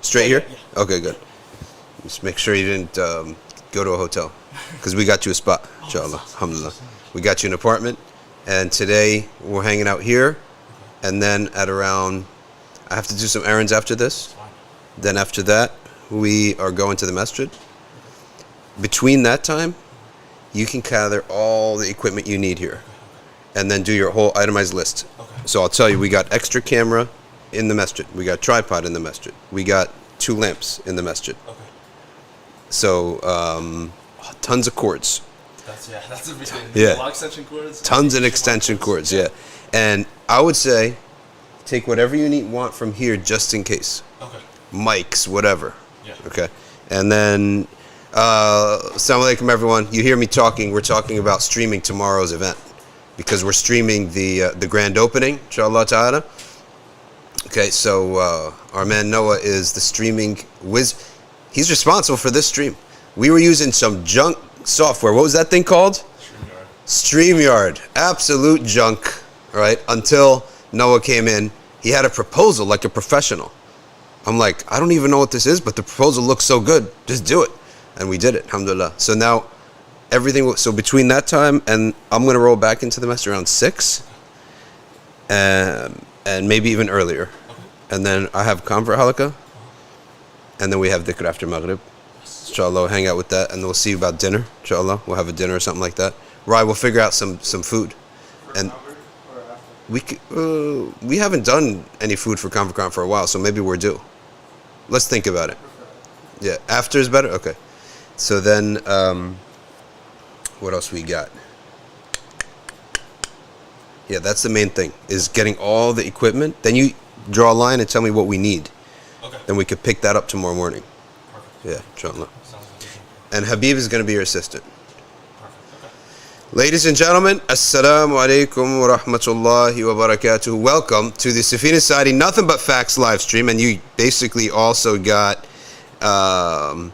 Straight here? Yeah. Okay, good. Just make sure you didn't go to a hotel, because we got you a spot, inshallah. Alhamdulillah. We got you an apartment, and today we're hanging out here, and then at around, I have to do some errands after this. Then after that, we are going to the masjid. Between that time, you can gather all the equipment you need here, and then do your whole itemized list. Okay. So I'll tell you, we got extra camera in the masjid. We got tripod in the masjid. We got 2 lamps in the masjid. Okay. So tons of cords. That's a big thing. Yeah. A lot of extension cords. Tons of extension cords. Yeah. And I would say, take whatever you want from here just in case. Okay. Mics, whatever. Yeah. Okay. And then, assalamu alaikum everyone. You hear me talking. We're talking about streaming tomorrow's event, because we're streaming the grand opening, inshallah ta'ala. Okay, so our man Noah is the streaming whiz. He's responsible for this stream. We were using some junk software. What was that thing called? StreamYard. Absolute junk, right? Until Noah came in. He had a proposal like a professional. I'm like, I don't even know what this is, but the proposal looks so good. Just do it. And we did it, alhamdulillah. So now, everything, so between that time and I'm going to roll back into the masjid around 6. And maybe even earlier. And then I have Kaffara halaqah. And then we have dhikr after Maghrib. Inshallah, we'll hang out with that, and we'll see about dinner. Inshallah, we'll have a dinner or something like that. Right, we'll figure out some food. And we haven't done any food for Kaffara for a while, so maybe we're due. Let's think about it. Yeah, after is better? Okay. So then, what else we got? Yeah, that's the main thing, is getting all the equipment. Then you draw a line and tell me what we need. Okay. Then we could pick that up tomorrow morning. Perfect. Yeah, inshallah. And Habib is going to be your assistant. Perfect. Okay. Ladies and gentlemen, assalamu alaikum wa rahmatullahi wa barakatuh. Welcome to the Safina Society Nothing But Facts live stream. And you basically also got a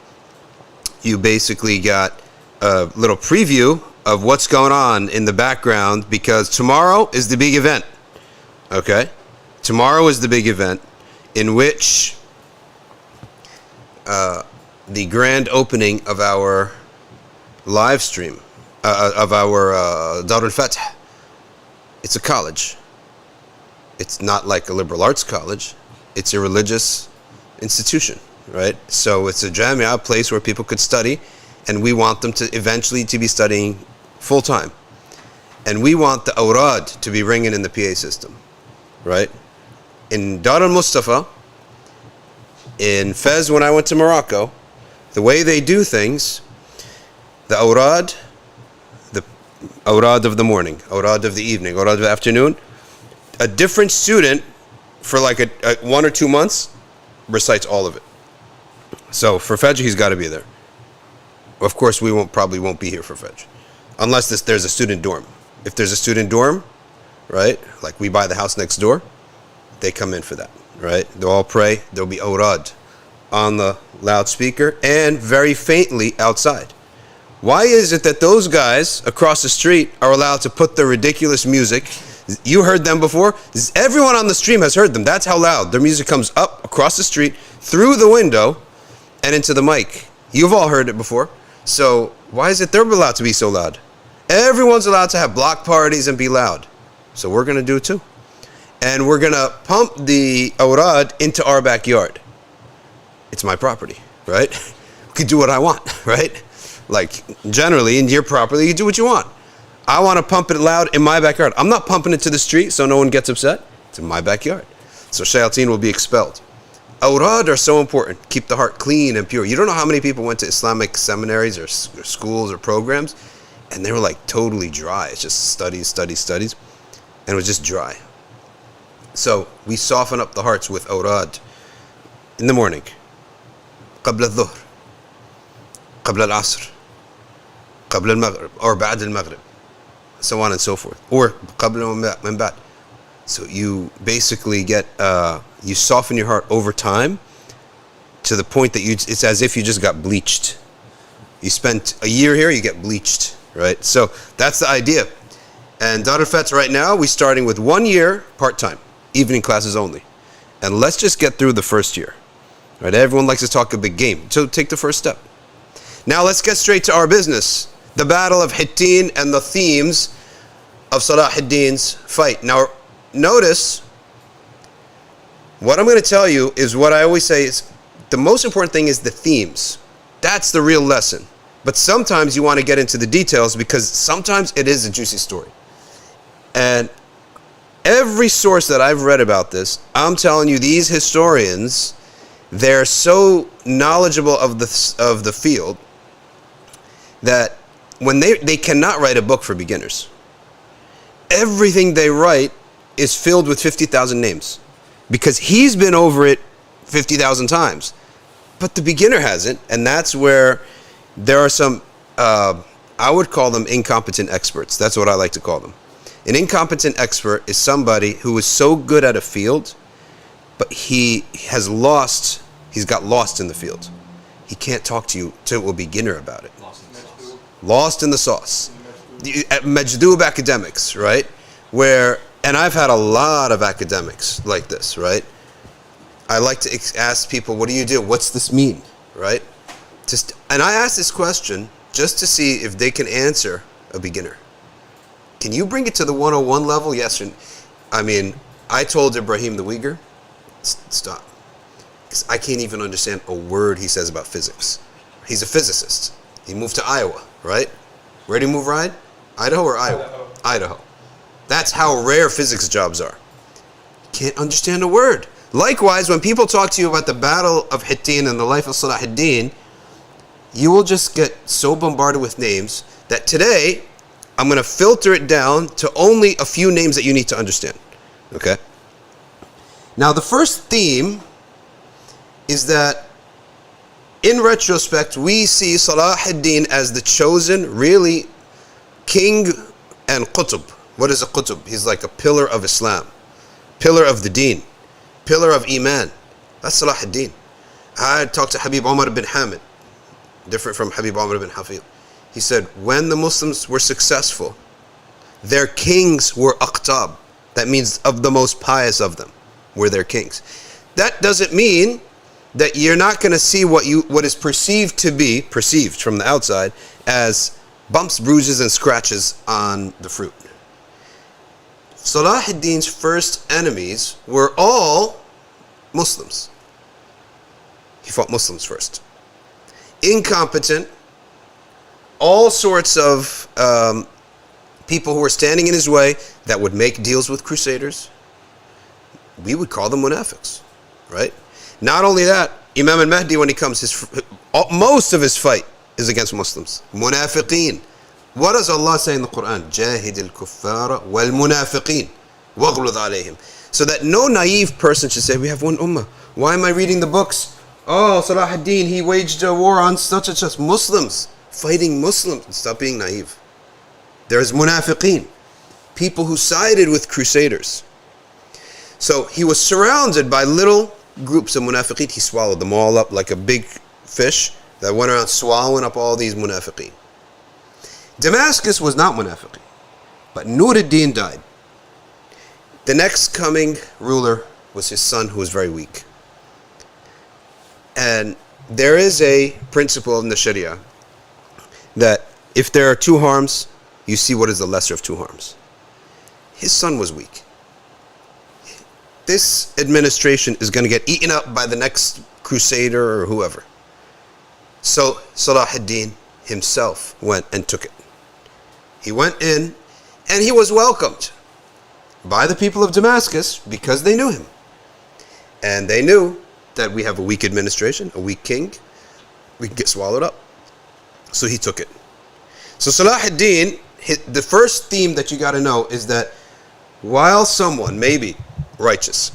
little preview of what's going on in the background, because tomorrow is the big event. Okay? Tomorrow is the big event in which the grand opening of our live stream, of our Darul Fath. It's a college. It's not like a liberal arts college. It's a religious institution, right? So it's a jamia, a place where people could study, and we want them to eventually to be studying full time. And we want the awrad to be ringing in the PA system, right? In Dar al-Mustafa, in Fez, when I went to Morocco, the way they do things, the awrad of the morning, awrad of the evening, awrad of the afternoon, a different student for like a 1 or 2 months recites all of it. So for Fajr, he's got to be there. Of course, we probably won't be here for Fajr, unless there's a student dorm. If there's a student dorm, right, like we buy the house next door, they come in for that, right? They'll all pray. There'll be awrad on the loudspeaker and very faintly outside. Why is it that those guys across the street are allowed to put the ridiculous music? You heard them before. Everyone on the stream has heard them. That's how loud. Their music comes up across the street, through the window, and into the mic. You've all heard it before. So why is it they're allowed to be so loud? Everyone's allowed to have block parties and be loud. So we're going to do it too. And we're going to pump the awrad into our backyard. It's my property, right? I can do what I want, right? Like, generally, in your property, you do what you want. I want to pump it loud in my backyard. I'm not pumping it to the street so no one gets upset. It's in my backyard. So shayateen will be expelled. Awrad are so important. Keep the heart clean and pure. You don't know how many people went to Islamic seminaries or schools or programs, and they were like totally dry. It's just studies. And it was just dry. So we soften up the hearts with awrad in the morning. قبل الظهر, قبل العصر, قبل المغرب, or بعد المغرب, so on and so forth. Or قبل من بعد. So you basically get, you soften your heart over time to the point that it's as if you just got bleached. You spent a year here, you get bleached, right? So that's the idea. And Darul Fath right now, we're starting with 1 year part-time, evening classes only. And let's just get through the first year. Right? Everyone likes to talk a big game. So take the first step. Now let's get straight to our business. The Battle of Hittin and the themes of Salahuddin's fight. Now notice, what I'm going to tell you is what I always say is the most important thing is the themes. That's the real lesson. But sometimes you want to get into the details because sometimes it is a juicy story. And every source that I've read about this, I'm telling you, these historians, they're so knowledgeable of the field that when they cannot write a book for beginners. Everything they write is filled with 50,000 names because he's been over it 50,000 times. But the beginner hasn't, and that's where there are some, I would call them incompetent experts. That's what I like to call them. An incompetent expert is somebody who is so good at a field, but he got lost in the field. He can't talk to you to a beginner about it. Lost in the sauce. Majdub academics, right? And I've had a lot of academics like this, right? I like to ask people, what do you do? What's this mean, right? And I ask this question just to see if they can answer a beginner. Can you bring it to the 101 level? Yes or no? I mean, I told Ibrahim the Uyghur, stop. Because I can't even understand a word he says about physics. He's a physicist. He moved to Iowa, right? Where did he move, right? Idaho or Iowa? Idaho. That's how rare physics jobs are. Can't understand a word. Likewise, when people talk to you about the Battle of Hittin and the life of Salahuddin, you will just get so bombarded with names that today, I'm going to filter it down to only a few names that you need to understand. Okay? Now, the first theme is that in retrospect, we see Salahuddin as the chosen, really, king and qutb. What is a qutb? He's like a pillar of Islam, pillar of the deen, pillar of iman. That's Salahuddin. I talked to Habib Omar bin Hamid, different from Habib Omar bin Hafid. He said, when the Muslims were successful, their kings were aqtab. That means of the most pious of them were their kings. That doesn't mean that you're not going to see what is perceived from the outside as bumps, bruises, and scratches on the fruit. Salahuddin's first enemies were all Muslims. He fought Muslims first. Incompetent, all sorts of people who were standing in his way that would make deals with Crusaders. We would call them munafiqs, right? Not only that, Imam al-Mahdi, when he comes, most of his fight is against Muslims. Munafiqeen. What does Allah say in the Quran? Jahid al-kuffara wal-munafiqeen waghlud alayhim. So that no naive person should say, we have one ummah. Why am I reading the books? Oh, Salahuddin, he waged a war on such and such. Muslims, fighting Muslims. Stop being naive. There's munafiqeen, people who sided with Crusaders. So he was surrounded by little groups of munafiqeen. He swallowed them all up like a big fish that went around swallowing up all these munafiqeen. Damascus was not munafiqeen, but Nur ad-Din died. The next coming ruler was his son, who was very weak. And there is a principle in the Sharia that if there are two harms, you see what is the lesser of two harms. His son was weak. This administration is going to get eaten up by the next crusader or whoever. So Salahuddin himself went and took it. He went in and he was welcomed by the people of Damascus because they knew him. And they knew that we have a weak administration, a weak king. We can get swallowed up. So he took it. So Salahuddin, the first theme that you got to know is that while someone may be righteous,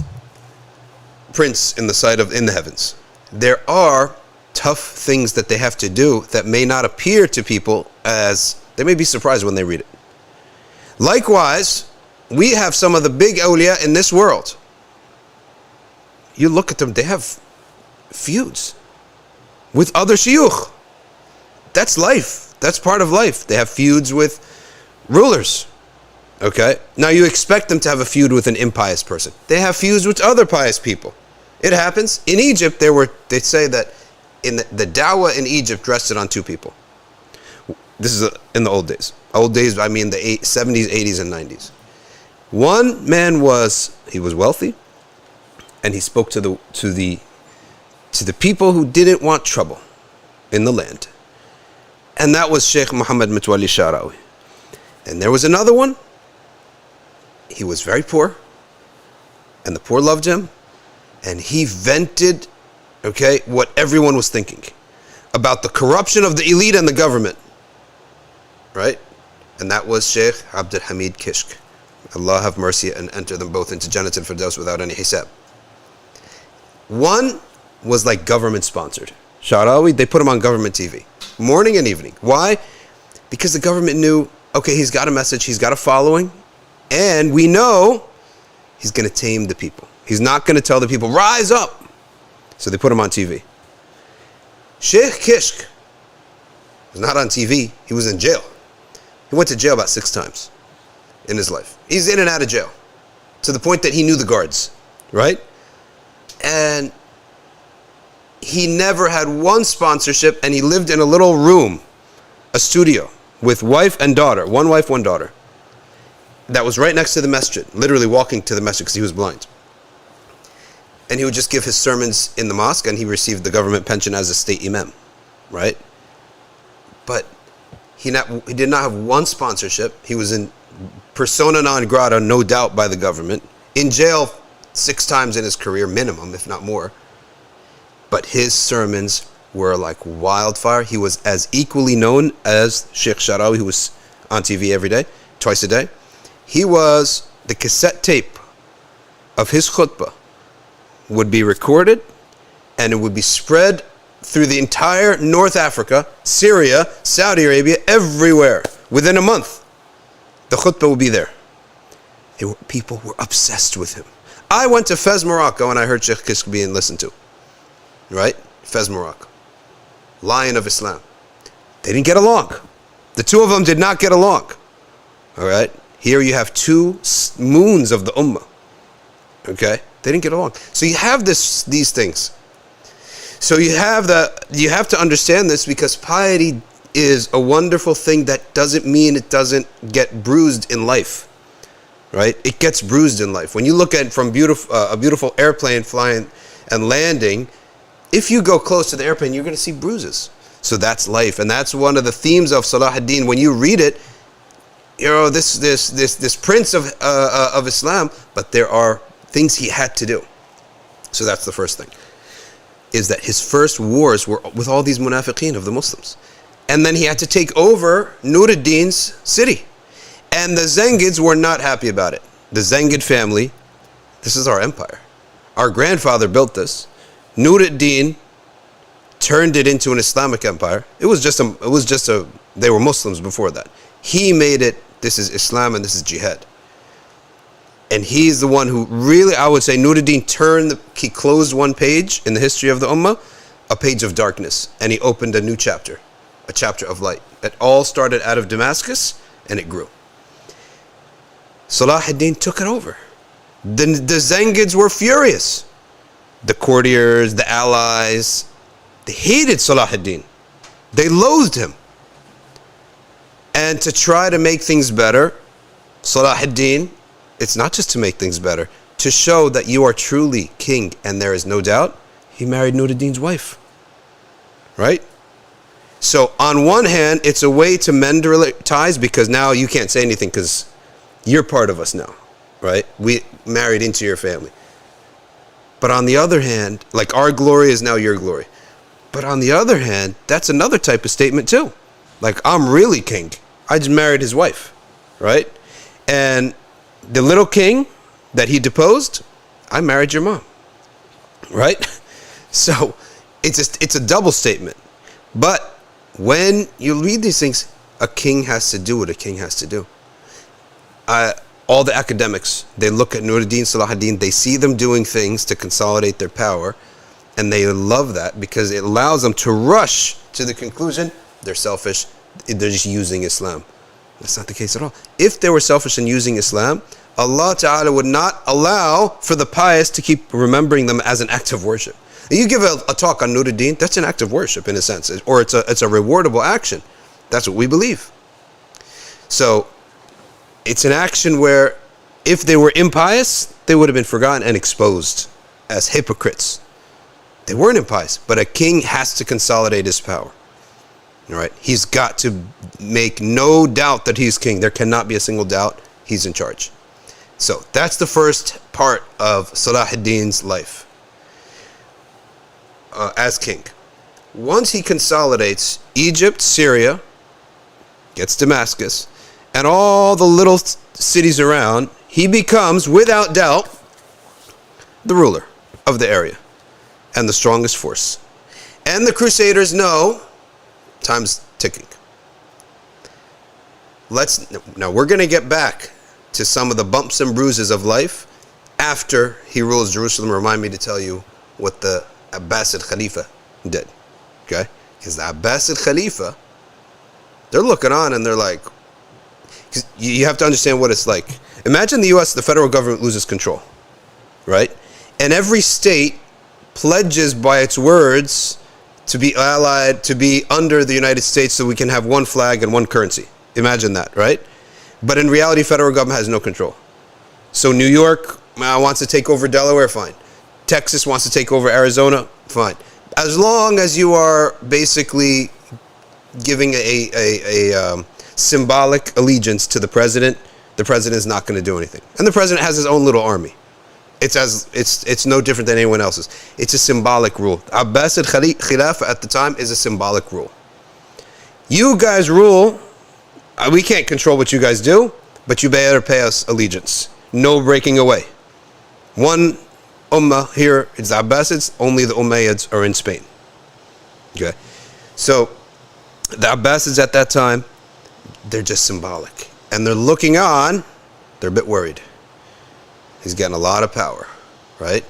prince in the heavens, there are tough things that they have to do that may not appear to people as, they may be surprised when they read it. Likewise, we have some of the big awliya in this world. You look at them, they have feuds with other shuyukh. That's life. That's part of life. They have feuds with rulers. Okay? Now you expect them to have a feud with an impious person. They have feuds with other pious people. It happens. In Egypt, they say that in the dawah in Egypt rested on two people. This is in the old days. Old days, I mean the 70s, 80s, and 90s. One man he was wealthy, and he spoke to the people who didn't want trouble in the land. And that was Sheikh Muhammad Mutawalli Sha'rawi. And there was another one. He was very poor, and the poor loved him, and he vented, what everyone was thinking about the corruption of the elite and the government, right? And that was Sheikh Abdul Hamid Kishk. Allah have mercy and enter them both into Jannah al-Firdaus without any hisab. One was like government sponsored. Sha'rawi, they put him on government TV, morning and evening. Why? Because the government knew, he's got a message, he's got a following, and we know he's going to tame the people. He's not going to tell the people, rise up. So they put him on TV. Sheikh Kishk was not on TV. He was in jail. He went to jail about 6 times in his life. He's in and out of jail to the point that he knew the guards, right? And he never had one sponsorship, and he lived in a little room, a studio, with wife and daughter, one wife, one daughter, that was right next to the masjid, literally walking to the masjid because he was blind. And he would just give his sermons in the mosque, and he received the government pension as a state imam, right? But he did not have one sponsorship. He was in persona non grata, no doubt, by the government, in jail 6 times in his career, minimum, if not more. But his sermons were like wildfire. He was as equally known as Sheikh Sha'rawi, who was on TV every day, twice a day. He was, the cassette tape of his khutbah would be recorded, and it would be spread through the entire North Africa, Syria, Saudi Arabia, everywhere. Within a month, the khutbah would be there. People were obsessed with him. I went to Fez, Morocco, and I heard Sheikh Kishk being listened to. Right? Fez, Morocco. Lion of Islam. They didn't get along. The two of them did not get along. All right? Here you have 2 moons of the ummah. Okay? They didn't get along. So you have these things. So you have to understand this, because piety is a wonderful thing that doesn't mean it doesn't get bruised in life. Right? It gets bruised in life. When you look at from a beautiful airplane flying and landing, if you go close to the airplane, you're going to see bruises. So that's life, and that's one of the themes of Salahuddin. When you read it, this prince of Islam, but there are things he had to do. So that's the first thing, is that his first wars were with all these munafiqeen of the Muslims, and then he had to take over Nur ad-Din's city, and the Zengids were not happy about it. The Zengid family, this is our empire. Our grandfather built this. Nur ad-Din turned it into an Islamic empire. They were Muslims before that. He made it, this is Islam and this is jihad. And he's the one who really, I would say, Nur ad-Din he closed one page in the history of the ummah, a page of darkness, and he opened a new chapter, a chapter of light. It all started out of Damascus, and it grew. Salahuddin took it over. The Zengids were furious. The courtiers, the allies, they hated Salahuddin. They loathed him. And to try to make things better, Salahuddin, it's not just to make things better, to show that you are truly king, and there is no doubt, he married Nur ad-Din's wife. Right? So on one hand, it's a way to mend ties, because now you can't say anything because you're part of us now. Right? We married into your family. But on the other hand, like our glory is now your glory. But on the other hand, that's another type of statement too. Like, I'm really king. I just married his wife, right? And the little king that he deposed, I married your mom, right? So it's a double statement. But when you read these things, a king has to do what a king has to do. All the academics, they look at Nur ad-Din, Salahuddin, they see them doing things to consolidate their power, and they love that because it allows them to rush to the conclusion they're selfish, they're just using Islam. That's not the case at all. If they were selfish in using Islam, Allah Ta'ala would not allow for the pious to keep remembering them as an act of worship. You give a talk on Nuruddin, that's an act of worship in a sense, or it's a rewardable action. That's what we believe. So it's an action where if they were impious, they would have been forgotten and exposed as hypocrites. They weren't impious, but a king has to consolidate his power. All right, he's got to make no doubt that he's king. There cannot be a single doubt he's in charge. So that's the first part of Salahuddin's life as king. Once he consolidates Egypt, Syria, gets Damascus, and all the little cities around, he becomes, without doubt, the ruler of the area and the strongest force. And the Crusaders know time's ticking. Now we're going to get back to some of the bumps and bruises of life after he rules Jerusalem. Remind me to tell you what the Abbasid Khalifa did. Okay? Because the Abbasid Khalifa, they're looking on and they're like, because you have to understand what it's like. Imagine the US, the federal government loses control, right? And every state pledges by its words to be allied, to be under the United States so we can have one flag and one currency. Imagine that, right? But in reality, federal government has no control. So New York wants to take over Delaware, fine. Texas wants to take over Arizona, fine. As long as you are basically giving a symbolic allegiance to the president is not going to do anything. And the president has his own little army. It's no different than anyone else's. It's a symbolic rule. Abbasid Khalifa at the time is a symbolic rule. You guys rule. We can't control what you guys do, but you better pay us allegiance. No breaking away. One ummah here is the Abbasids. Only the Umayyads are in Spain. Okay, so the Abbasids at that time, they're just symbolic, and they're looking on. They're a bit worried. He's getting a lot of power, right?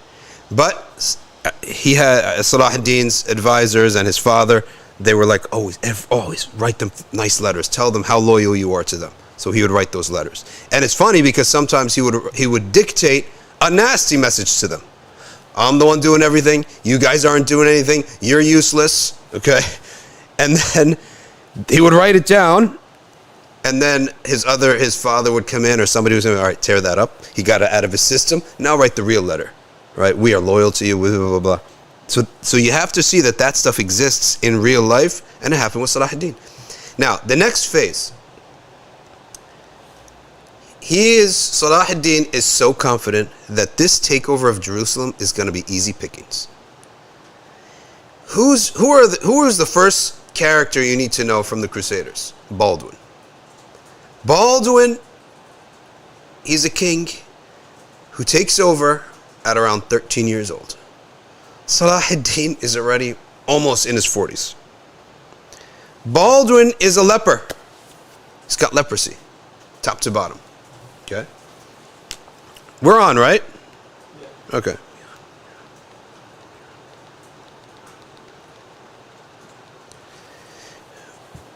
But he had Salahuddin's advisors and his father. They were like, always write them nice letters. Tell them how loyal you are to them. So he would write those letters. And it's funny because sometimes he would dictate a nasty message to them. I'm the one doing everything. You guys aren't doing anything. You're useless. Okay? And then he would write it down. And then his father would come in, or somebody was saying, all right, tear that up. He got it out of his system. Now write the real letter. Right? We are loyal to you, blah, blah, blah, blah. So you have to see that stuff exists in real life, and it happened with Salahuddin. Now, the next phase. Salahuddin is so confident that this takeover of Jerusalem is going to be easy pickings. Who is the first character you need to know from the Crusaders? Baldwin. Baldwin, he's a king who takes over at around 13 years old. Salahuddin is already almost in his 40s. Baldwin is a leper. He's got leprosy, top to bottom. Okay? We're on, right? Yeah. Okay.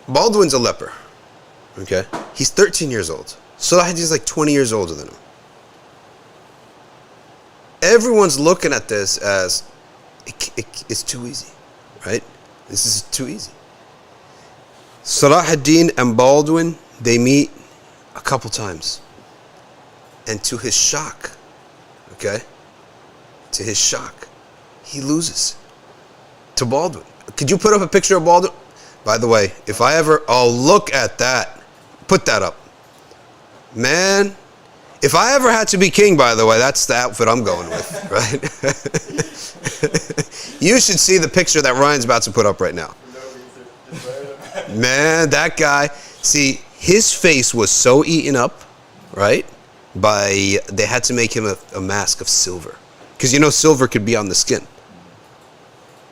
Baldwin's a leper. Okay? He's 13 years old. Salahuddin's like 20 years older than him. Everyone's looking at this as it's too easy, right? This is too easy. Salahuddin and Baldwin, they meet a couple times. And to his shock, okay? To his shock, he loses to Baldwin. Could you put up a picture of Baldwin? By the way, if I ever, look at that. Put that up. Man, if I ever had to be king, by the way, that's the outfit I'm going with, right? You should see the picture that Ryan's about to put up right now. Man, that guy, see, his face was so eaten up, right? They had to make him a mask of silver. Because silver could be on the skin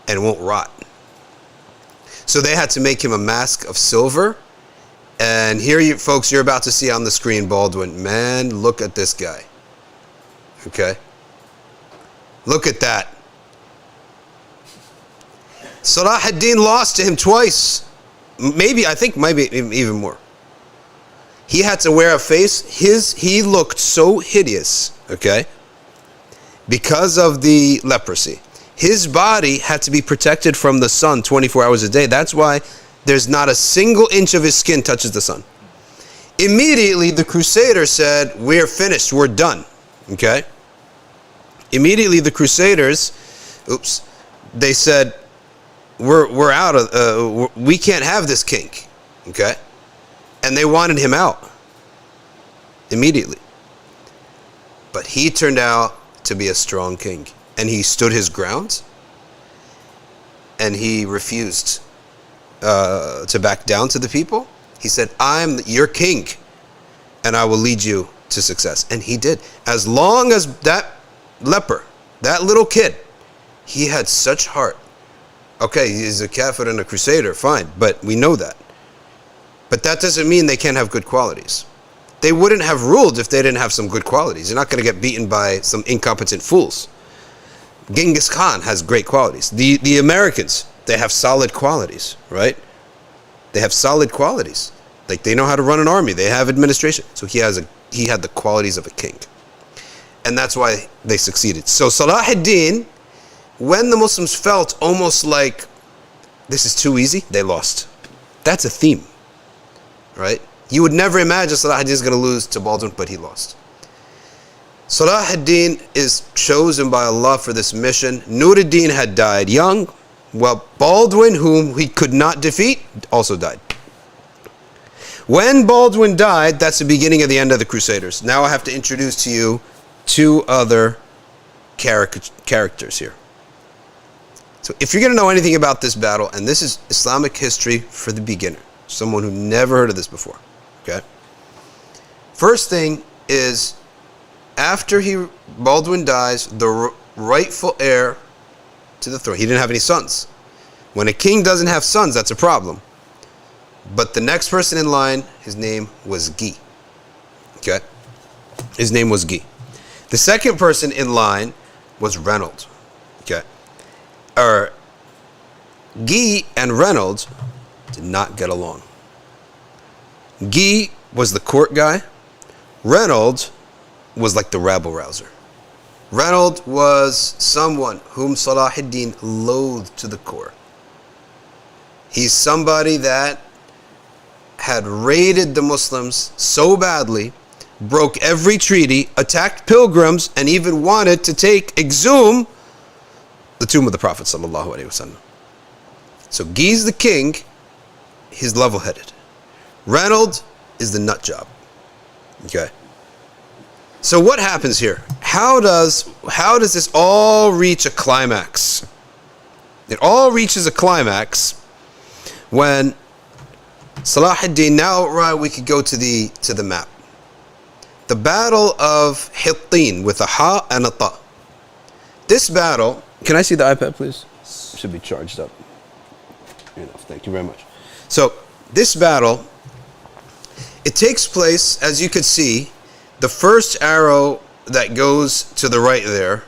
and it won't rot. So they had to make him a mask of silver. And here, folks, you're about to see on the screen Baldwin. Man, look at this guy. Okay? Look at that. Salahuddin lost to him twice. Maybe even more. He had to wear a face. He looked so hideous, okay, because of the leprosy. His body had to be protected from the sun 24 hours a day. That's why there's not a single inch of his skin touches the sun. Immediately, the Crusaders said, we're finished, we're done, okay? Immediately, the Crusaders, they said, we're out of, we can't have this king, okay? And they wanted him out immediately. But he turned out to be a strong king, and he stood his ground, and he refused to back down to the people. He said, I'm your king, and I will lead you to success. And he did. As long as that leper, that little kid, he had such heart. Okay, he's a Kaffir and a Crusader, fine, but we know that. But that doesn't mean they can't have good qualities. They wouldn't have ruled if they didn't have some good qualities. You're not going to get beaten by some incompetent fools. Genghis Khan has great qualities. The Americans, they have solid qualities, right? They have solid qualities. Like, they know how to run an army. They have administration. So he had the qualities of a king. And that's why they succeeded. So Salahuddin, when the Muslims felt almost like this is too easy, they lost. That's a theme, right? You would never imagine Salahuddin is going to lose to Baldwin, but he lost. Salahuddin is chosen by Allah for this mission. Nuruddin had died young. Well, Baldwin, whom he could not defeat, also died. When Baldwin died, that's the beginning of the end of the Crusaders. Now I have to introduce to you two other characters here. So if you're going to know anything about this battle, and this is Islamic history for the beginner, someone who never heard of this before, okay? First thing is, after Baldwin dies, the rightful heir to the throne. He didn't have any sons. When a king doesn't have sons, that's a problem. But the next person in line, his name was Guy. Okay? His name was Guy. The second person in line was Reynold. Okay? Guy and Reynold did not get along. Guy was the court guy. Reynold was like the rabble-rouser. Reynold was someone whom Salahuddin loathed to the core. He's somebody that had raided the Muslims so badly, broke every treaty, attacked pilgrims, and even wanted to exhume the tomb of the Prophet sallallahu alaihi wasallam. So Guy's the king, he's level-headed. Reynold is the nut job. Okay. So what happens here? How does this all reach a climax? It all reaches a climax when Salahuddin, now right, we could go to the map. The Battle of Hittin with a ha and a ta. This battle, can I see the iPad please? It should be charged up. Enough, thank you very much. So this battle, it takes place, as you could see, the first arrow that goes to the right there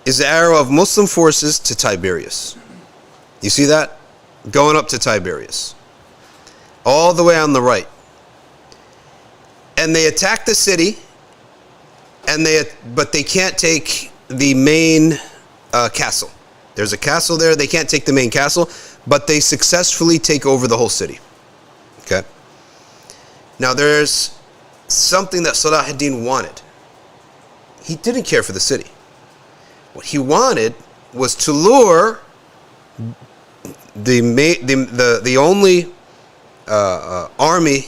is the arrow of Muslim forces to Tiberias. You see that? Going up to Tiberias. All the way on the right. And they attack the city, but they can't take the main castle. There's a castle there. They can't take the main castle, but they successfully take over the whole city. Okay? Now there's something that Salahuddin wanted. He didn't care for the city. What he wanted was to lure the only army,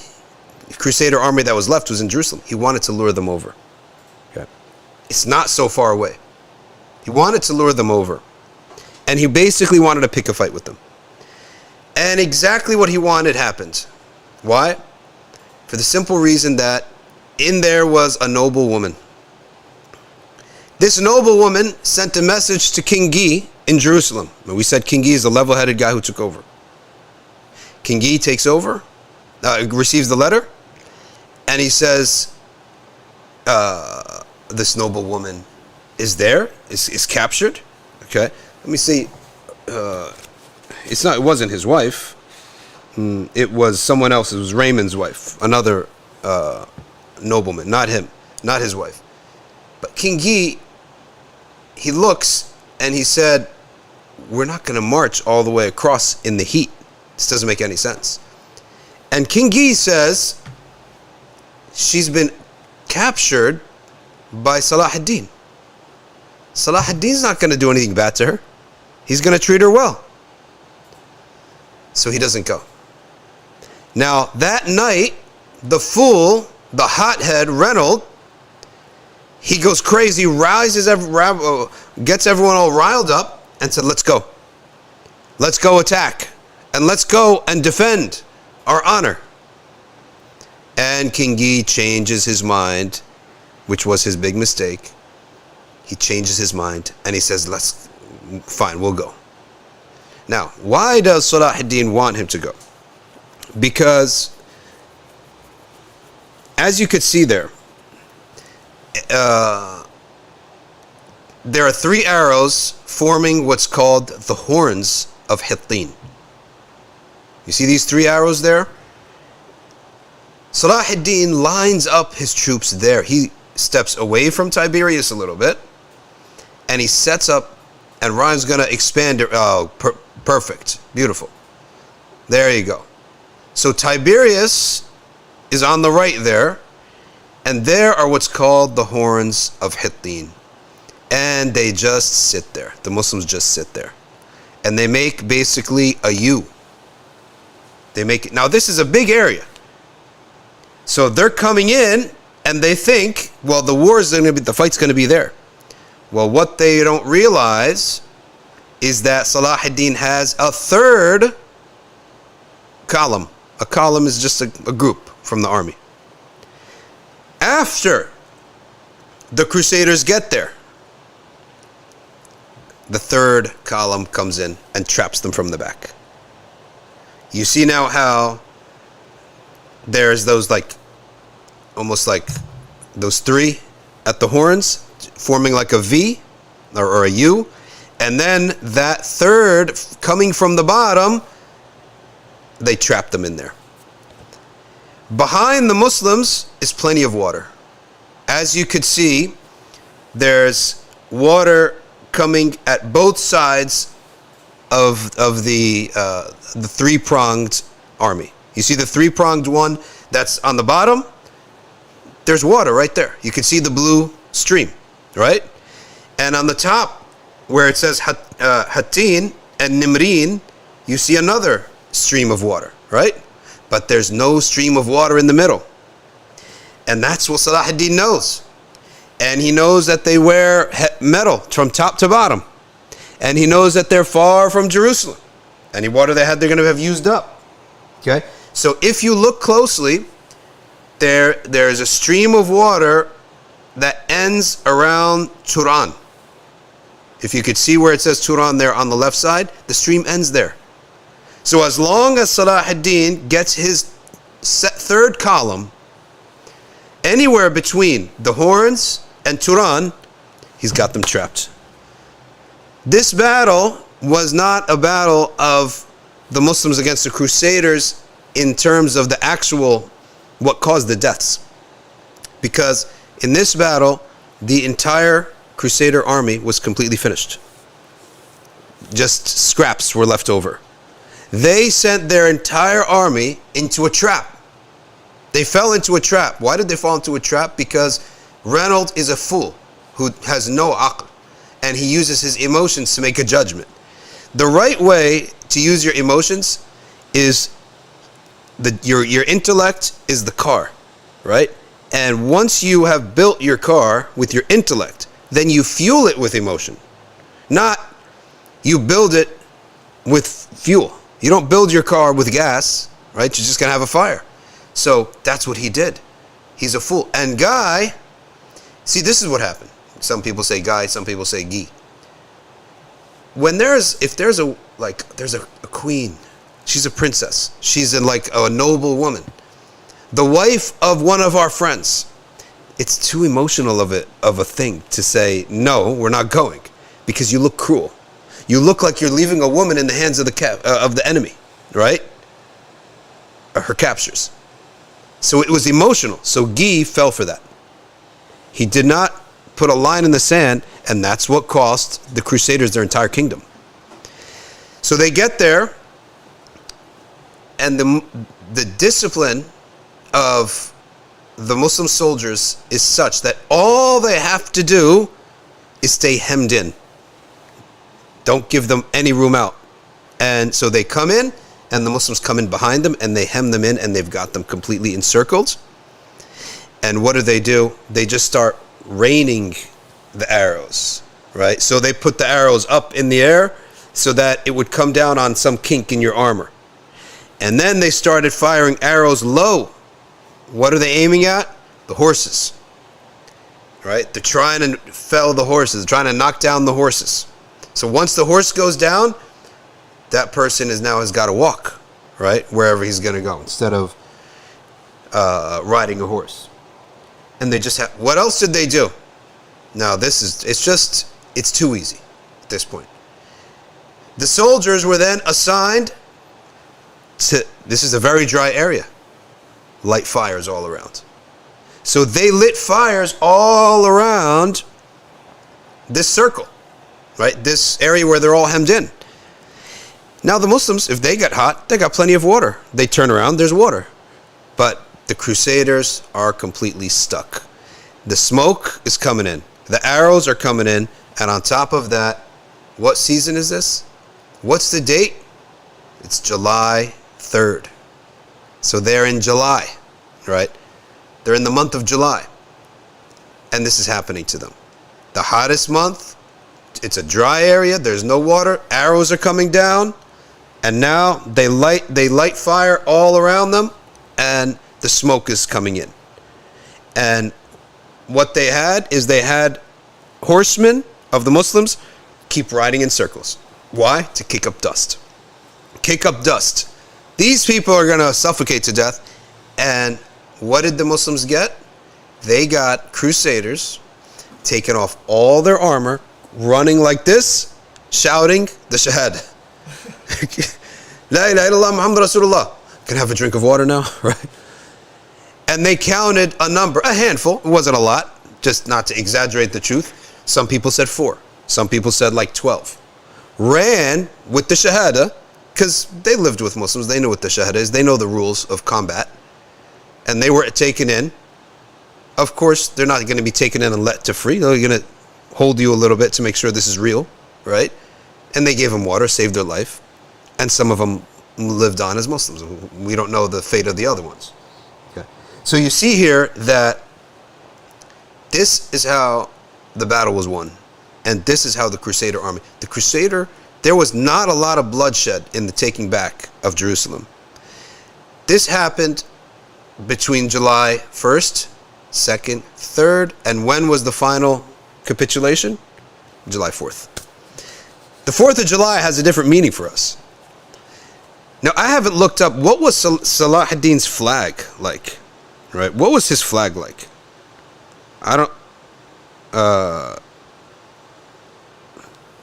Crusader army that was left was in Jerusalem. He wanted to lure them over. Okay? It's not so far away. He wanted to lure them over. And he basically wanted to pick a fight with them. And exactly what he wanted happened. Why? For the simple reason that in there was a noble woman. This noble woman sent a message to King Guy in Jerusalem. And we said King Guy is the level-headed guy who took over. King Guy takes over, receives the letter, and he says, this noble woman is there, is captured. Okay, let me see. It wasn't his wife. It was someone else. It was Raymond's wife, another nobleman, not him, not his wife. But King Yi, he looks and he said, we're not going to march all the way across in the heat. This doesn't make any sense. And King Yi says, she's been captured by Salahuddin. Salahuddin's not going to do anything bad to her. He's going to treat her well. So he doesn't go. Now, that night, the fool, the hothead, Reynold, he goes crazy, gets everyone all riled up, and said, let's go. Let's go attack. And let's go and defend our honor. And King Yi changes his mind, which was his big mistake. He changes his mind, and he says, fine, we'll go. Now, why does Salahuddin want him to go? Because, as you could see there, there are 3 arrows forming what's called the horns of Hittin. You see these 3 arrows there? Salahuddin lines up his troops there. He steps away from Tiberias a little bit, and he sets up, and Ryan's going to expand it. Oh, perfect. Beautiful. There you go. So Tiberias is on the right there, and there are what's called the horns of Hittin. And they just sit there. The Muslims just sit there. And they make basically a U. They make it. Now this is a big area. So they're coming in and they think, well, the fight's going to be there. Well, what they don't realize is that Salahuddin has a 3rd column. A column is just a group from the army. After the Crusaders get there, the 3rd column comes in and traps them from the back. You see now how there's those almost like those 3 at the horns forming like a V or a U, and then that 3rd coming from the bottom, they trap them in there. Behind the Muslims is plenty of water. As you could see, there's water coming at both sides of the 3-pronged army. You see the 3-pronged one that's on the bottom? There's water right there. You can see the blue stream, right? And on the top, where it says Hattin and Nimrin, you see another stream of water, right? But there's no stream of water in the middle. And that's what Salahuddin knows. And he knows that they wear metal from top to bottom. And he knows that they're far from Jerusalem. Any water they had, they're going to have used up. Okay? So if you look closely, there's a stream of water that ends around Turan. If you could see where it says Turan there on the left side, the stream ends there. So as long as Salahuddin gets his 3rd column anywhere between the horns and Turan, he's got them trapped. This battle was not a battle of the Muslims against the Crusaders in terms of the actual, what caused the deaths. Because in this battle, the entire Crusader army was completely finished. Just scraps were left over. They sent their entire army into a trap. They fell into a trap. Why did they fall into a trap? Because Reynold is a fool who has no aql, and he uses his emotions to make a judgment. The right way to use your emotions is your intellect is the car, right? And once you have built your car with your intellect, then you fuel it with emotion. Not you build it with fuel. You don't build your car with gas, right? You're just going to have a fire. So that's what he did. He's a fool. And Guy, see, this is what happened. Some people say Guy, some people say Guy. When if there's a queen, she's a princess. She's a noble woman. The wife of one of our friends. It's too emotional of a thing to say, no, we're not going, because you look cruel. You look like you're leaving a woman in the hands of the enemy, right? Her captures. So it was emotional. So Guy fell for that. He did not put a line in the sand, and that's what cost the Crusaders their entire kingdom. So they get there, and the discipline of the Muslim soldiers is such that all they have to do is stay hemmed in. Don't give them any room out. And so they come in, and the Muslims come in behind them, and they hem them in, and they've got them completely encircled. And what do? They just start raining the arrows, right? So they put the arrows up in the air so that it would come down on some kink in your armor. And then they started firing arrows low. What are they aiming at? The horses, right? They're trying to fell the horses, trying to knock down the horses. So once the horse goes down, that person has got to walk, right? Wherever he's going to go, instead of riding a horse. And they just what else did they do? Now it's too easy at this point. The soldiers were then assigned to, this is a very dry area, light fires all around. So they lit fires all around this circle, right? This area where they're all hemmed in. Now the Muslims, if they get hot, they got plenty of water. They turn around, there's water. But the Crusaders are completely stuck. The smoke is coming in. The arrows are coming in. And on top of that, what season is this? What's the date? It's July 3rd. So they're in July, right? They're in the month of July. And this is happening to them. The hottest month, it's a dry area, there's no water, arrows are coming down, and now they light fire all around them, and the smoke is coming in. And what they had horsemen of the Muslims keep riding in circles. Why? To kick up dust. Kick up dust. These people are going to suffocate to death. And what did the Muslims get? They got Crusaders taking off all their armor, running like this, shouting the Shahada. La ilaha illallah Muhammad Rasulullah. Can I have a drink of water now? Right? And they counted a handful. It wasn't a lot, just not to exaggerate the truth. Some people said 4. Some people said like 12. Ran with the Shahada, because they lived with Muslims. They know what the Shahada is. They know the rules of combat. And they were taken in. Of course, they're not going to be taken in and let to free. They're going to hold you a little bit to make sure this is real, right? And they gave them water, saved their life. And some of them lived on as Muslims. We don't know the fate of the other ones. Okay. So you see here that this is how the battle was won. And this is how the Crusader army, there was not a lot of bloodshed in the taking back of Jerusalem. This happened between July 1st, 2nd, 3rd, and when was the final capitulation? July 4th. The 4th of July has a different meaning for us. Now, I haven't looked up what was Salahuddin's flag like, right? What was his flag like?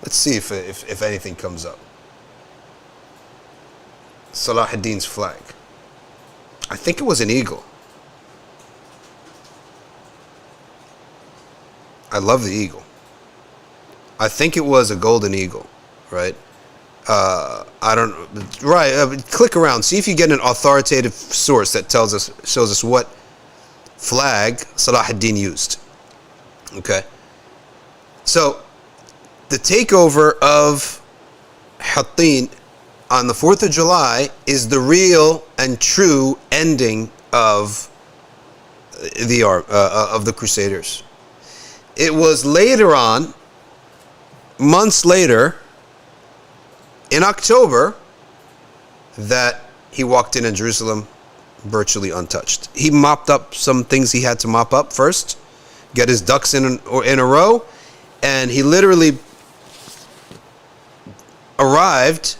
Let's see if anything comes up. Salahuddin's flag. I think it was an eagle. I love the eagle. I think it was a golden eagle, right? Click around, see if you get an authoritative source that shows us what flag Salahuddin used. Okay. So the takeover of Hattin on the 4th of July is the real and true ending of the Crusaders. It was later on, months later, in October, that he walked in Jerusalem virtually untouched. He mopped up some things he had to mop up first, get his ducks in a row, and he literally arrived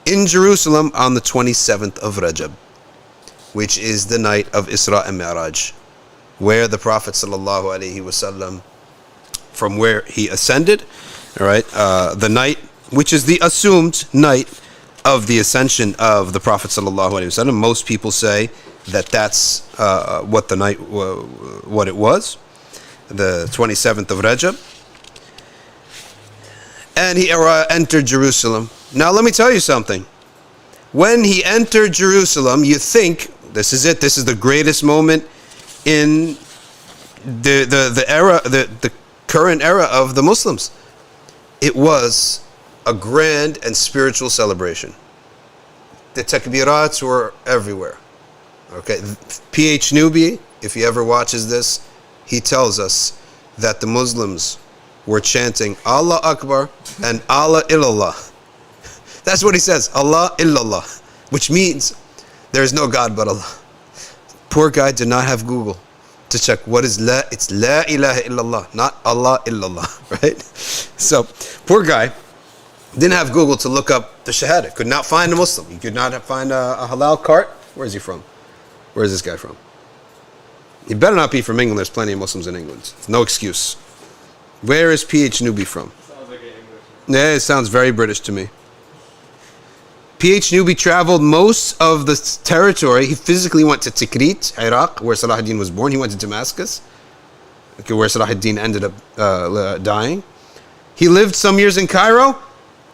in Jerusalem on the 27th of Rajab, which is the night of Isra and Mi'raj, where the Prophet sallallahu alaihi wasallam, from where he ascended, all right, the night, which is the assumed night of the ascension of the Prophet sallallahu alaihi wasallam. Most people say that's what the night, what it was, the 27th of Rajab. And he entered Jerusalem. Now let me tell you something. When he entered Jerusalem, you think, this is it, this is the greatest moment in the era, the current era of the Muslims. It was a grand and spiritual celebration. The takbirats were everywhere. Okay, PH Newbie, if he ever watches this, he tells us that the Muslims were chanting Allah Akbar and Allah Illallah. That's what he says, Allah Illallah, which means there is no God but Allah. Poor guy did not have Google to check what is La. It's La ilaha illallah, not Allah Illallah, right? So, poor guy didn't have Google to look up the Shahada. Could not find a Muslim. He could not find a halal cart. Where is he from? Where is this guy from? He better not be from England. There's plenty of Muslims in England. No excuse. Where is PH Newbie from? Sounds like an English. Yeah, it sounds very British to me. PH Newbie traveled most of the territory. He physically went to Tikrit, Iraq, where Salahuddin was born. He went to Damascus, where Salahuddin ended up dying. He lived some years in Cairo.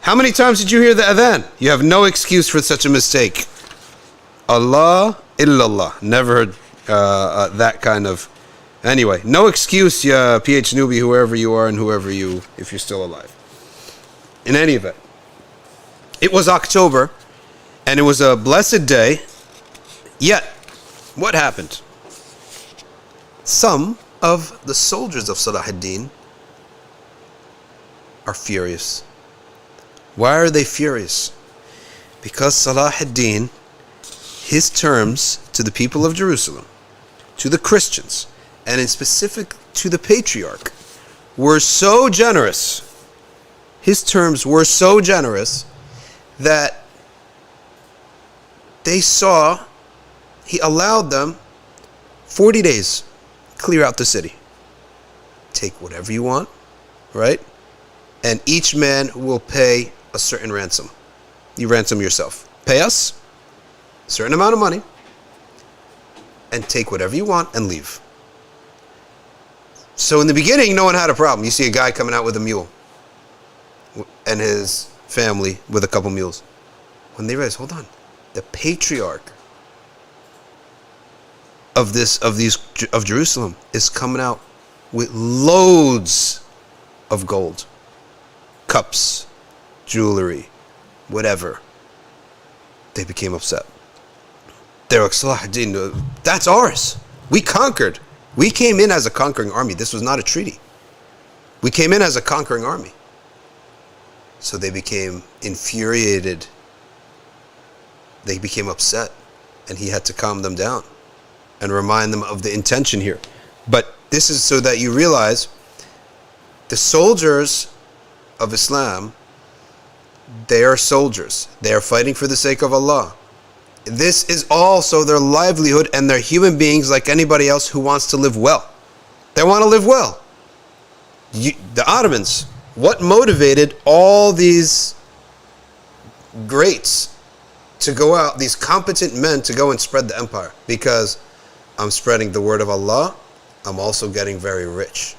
How many times did you hear the adhan? You have no excuse for such a mistake. Allah illallah. Never heard that kind of... Anyway, no excuse, PH Newbie, whoever you are and whoever you, if you're still alive. In any event, it was October, and it was a blessed day. Yet, what happened? Some of the soldiers of Salahuddin are furious. Why are they furious? Because Salahuddin, his terms to the people of Jerusalem, to the Christians, and in specific to the patriarch, were so generous. His terms were so generous that they saw, he allowed them 40 days, clear out the city. Take whatever you want, right? And each man will pay a certain ransom. You ransom yourself. Pay us a certain amount of money and take whatever you want and leave. So in the beginning, no one had a problem. You see a guy coming out with a mule and his family with a couple mules. When they realized, hold on, the patriarch of Jerusalem is coming out with loads of gold, cups, jewelry, whatever. They became upset. They were like, Salahuddin, that's ours. We conquered. We came in as a conquering army. This was not a treaty. We came in as a conquering army. So they became infuriated. They became upset. And he had to calm them down and remind them of the intention here. But this is so that you realize the soldiers of Islam, they are soldiers. They are fighting for the sake of Allah. This is also their livelihood, and they're human beings like anybody else who wants to live well. They want to live well. The Ottomans, what motivated all these greats to go out, these competent men to go and spread the empire? Because I'm spreading the word of Allah, I'm also getting very rich.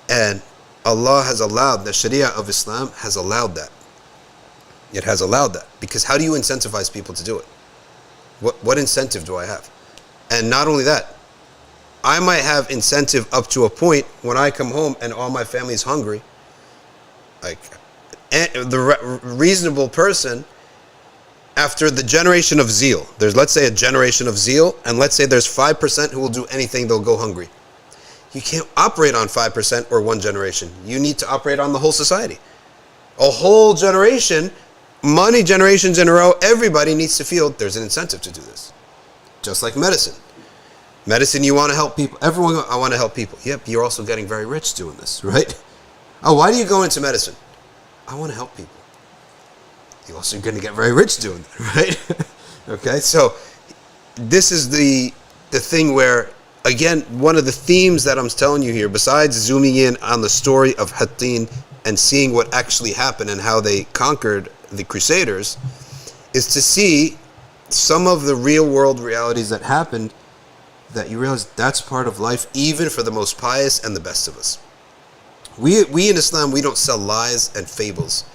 And Allah has allowed, the Sharia of Islam has allowed that. It has allowed that. Because how do you incentivize people to do it? What incentive do I have? And not only that, I might have incentive up to a point when I come home and all my family is hungry. Like, the reasonable person, after the generation of zeal, there's, let's say, a generation of zeal, and let's say there's 5% who will do anything, they'll go hungry. You can't operate on 5% or one generation. You need to operate on the whole society. A whole generation, many generations in a row, everybody needs to feel there's an incentive to do this. Just like medicine. Medicine, you want to help people. Everyone, I want to help people. Yep, you're also getting very rich doing this, right? Oh, why do you go into medicine? I want to help people. You're also going to get very rich doing that, right? Okay, so this is the thing where, again, one of the themes that I'm telling you here, besides zooming in on the story of Hattin and seeing what actually happened and how they conquered the Crusaders, is to see some of the real world realities that happened, that you realize that's part of life, even for the most pious and the best of us. We in Islam, we don't sell lies and fables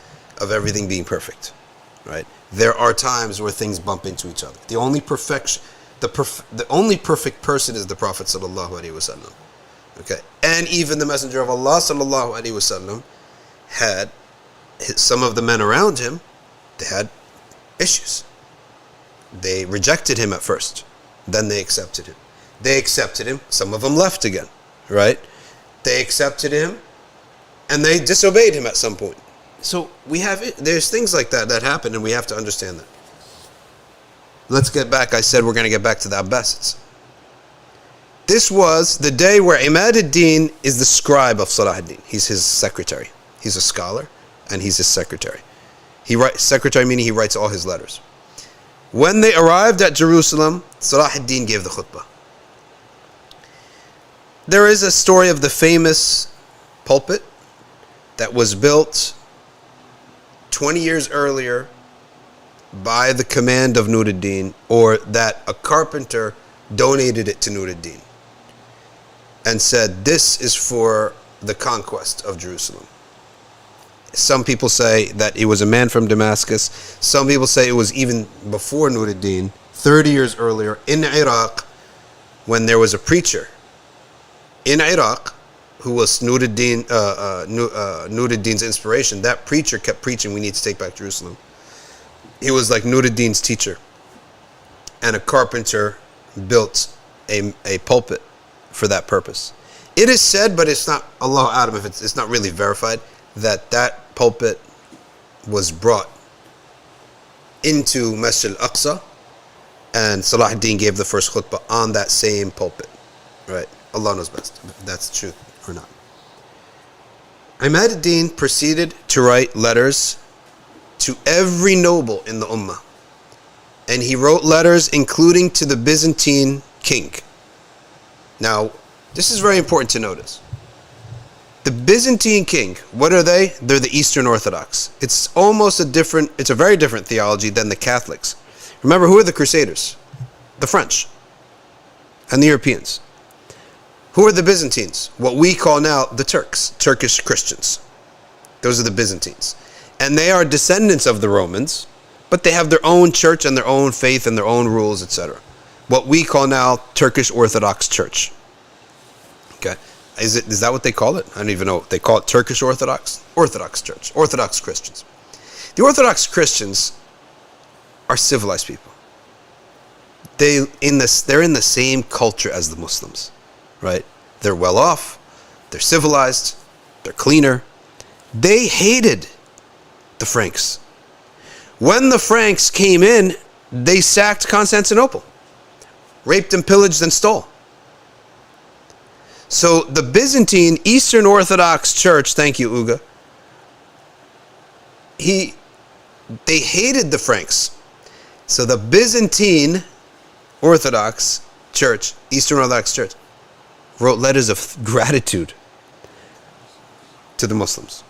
of everything being perfect, right? There are times where things bump into each other. The only perfect person is the Prophet sallallahu alaihi wasallam. Okay, and even the Messenger of Allah sallallahu alaihi wasallam had some of the men around him. They had issues. They rejected him at first, then they accepted him. They accepted him. Some of them left again, right? They accepted him, and they disobeyed him at some point. So there's things like that happen, and we have to understand that. Let's get back. I said we're going to get back to the Abbasids. This was the day where Imad ad-Din is the scribe of Salahuddin. He's his secretary. He's a scholar, and he's his secretary. Secretary meaning he writes all his letters. When they arrived at Jerusalem, Salahuddin gave the khutbah. There is a story of the famous pulpit that was built 20 years earlier by the command of Nur ad-Din, or that a carpenter donated it to Nur ad-Din and said, this is for the conquest of Jerusalem. Some people say that it was a man from Damascus. Some people say it was even before Nur ad-Din, 30 years earlier in Iraq, when there was a preacher in Iraq who was Nur ad-Din's inspiration. That preacher kept preaching, we need to take back Jerusalem. He was like Nur ad-Din's teacher. And a carpenter built a pulpit for that purpose. It is said, but it's not, Allahu A'lam, if it's not really verified, that pulpit was brought into Masjid al-Aqsa, and Salahuddin gave the first khutbah on that same pulpit. Right? Allah knows best if that's true or not. Imad ad-Din proceeded to write letters to every noble in the Ummah. And he wrote letters including to the Byzantine king. Now, this is very important to notice. The Byzantine king, what are they? They're the Eastern Orthodox. It's a very different theology than the Catholics. Remember, who are the Crusaders? The French and the Europeans. Who are the Byzantines? What we call now the Turks, Turkish Christians. Those are the Byzantines. And they are descendants of the Romans, but they have their own church and their own faith and their own rules, etc. What we call now Turkish Orthodox Church. Okay. Is that what they call it? I don't even know. They call it Turkish Orthodox? Orthodox Church. Orthodox Christians. The Orthodox Christians are civilized people. They're in the same culture as the Muslims. Right? They're well off. They're civilized. They're cleaner. They hated the Franks. When the Franks came in, they sacked Constantinople, raped and pillaged and stole. So the Byzantine Eastern Orthodox Church, thank you, Uga, they hated the Franks. So the Byzantine Orthodox Church, Eastern Orthodox Church, wrote letters of gratitude to the Muslims.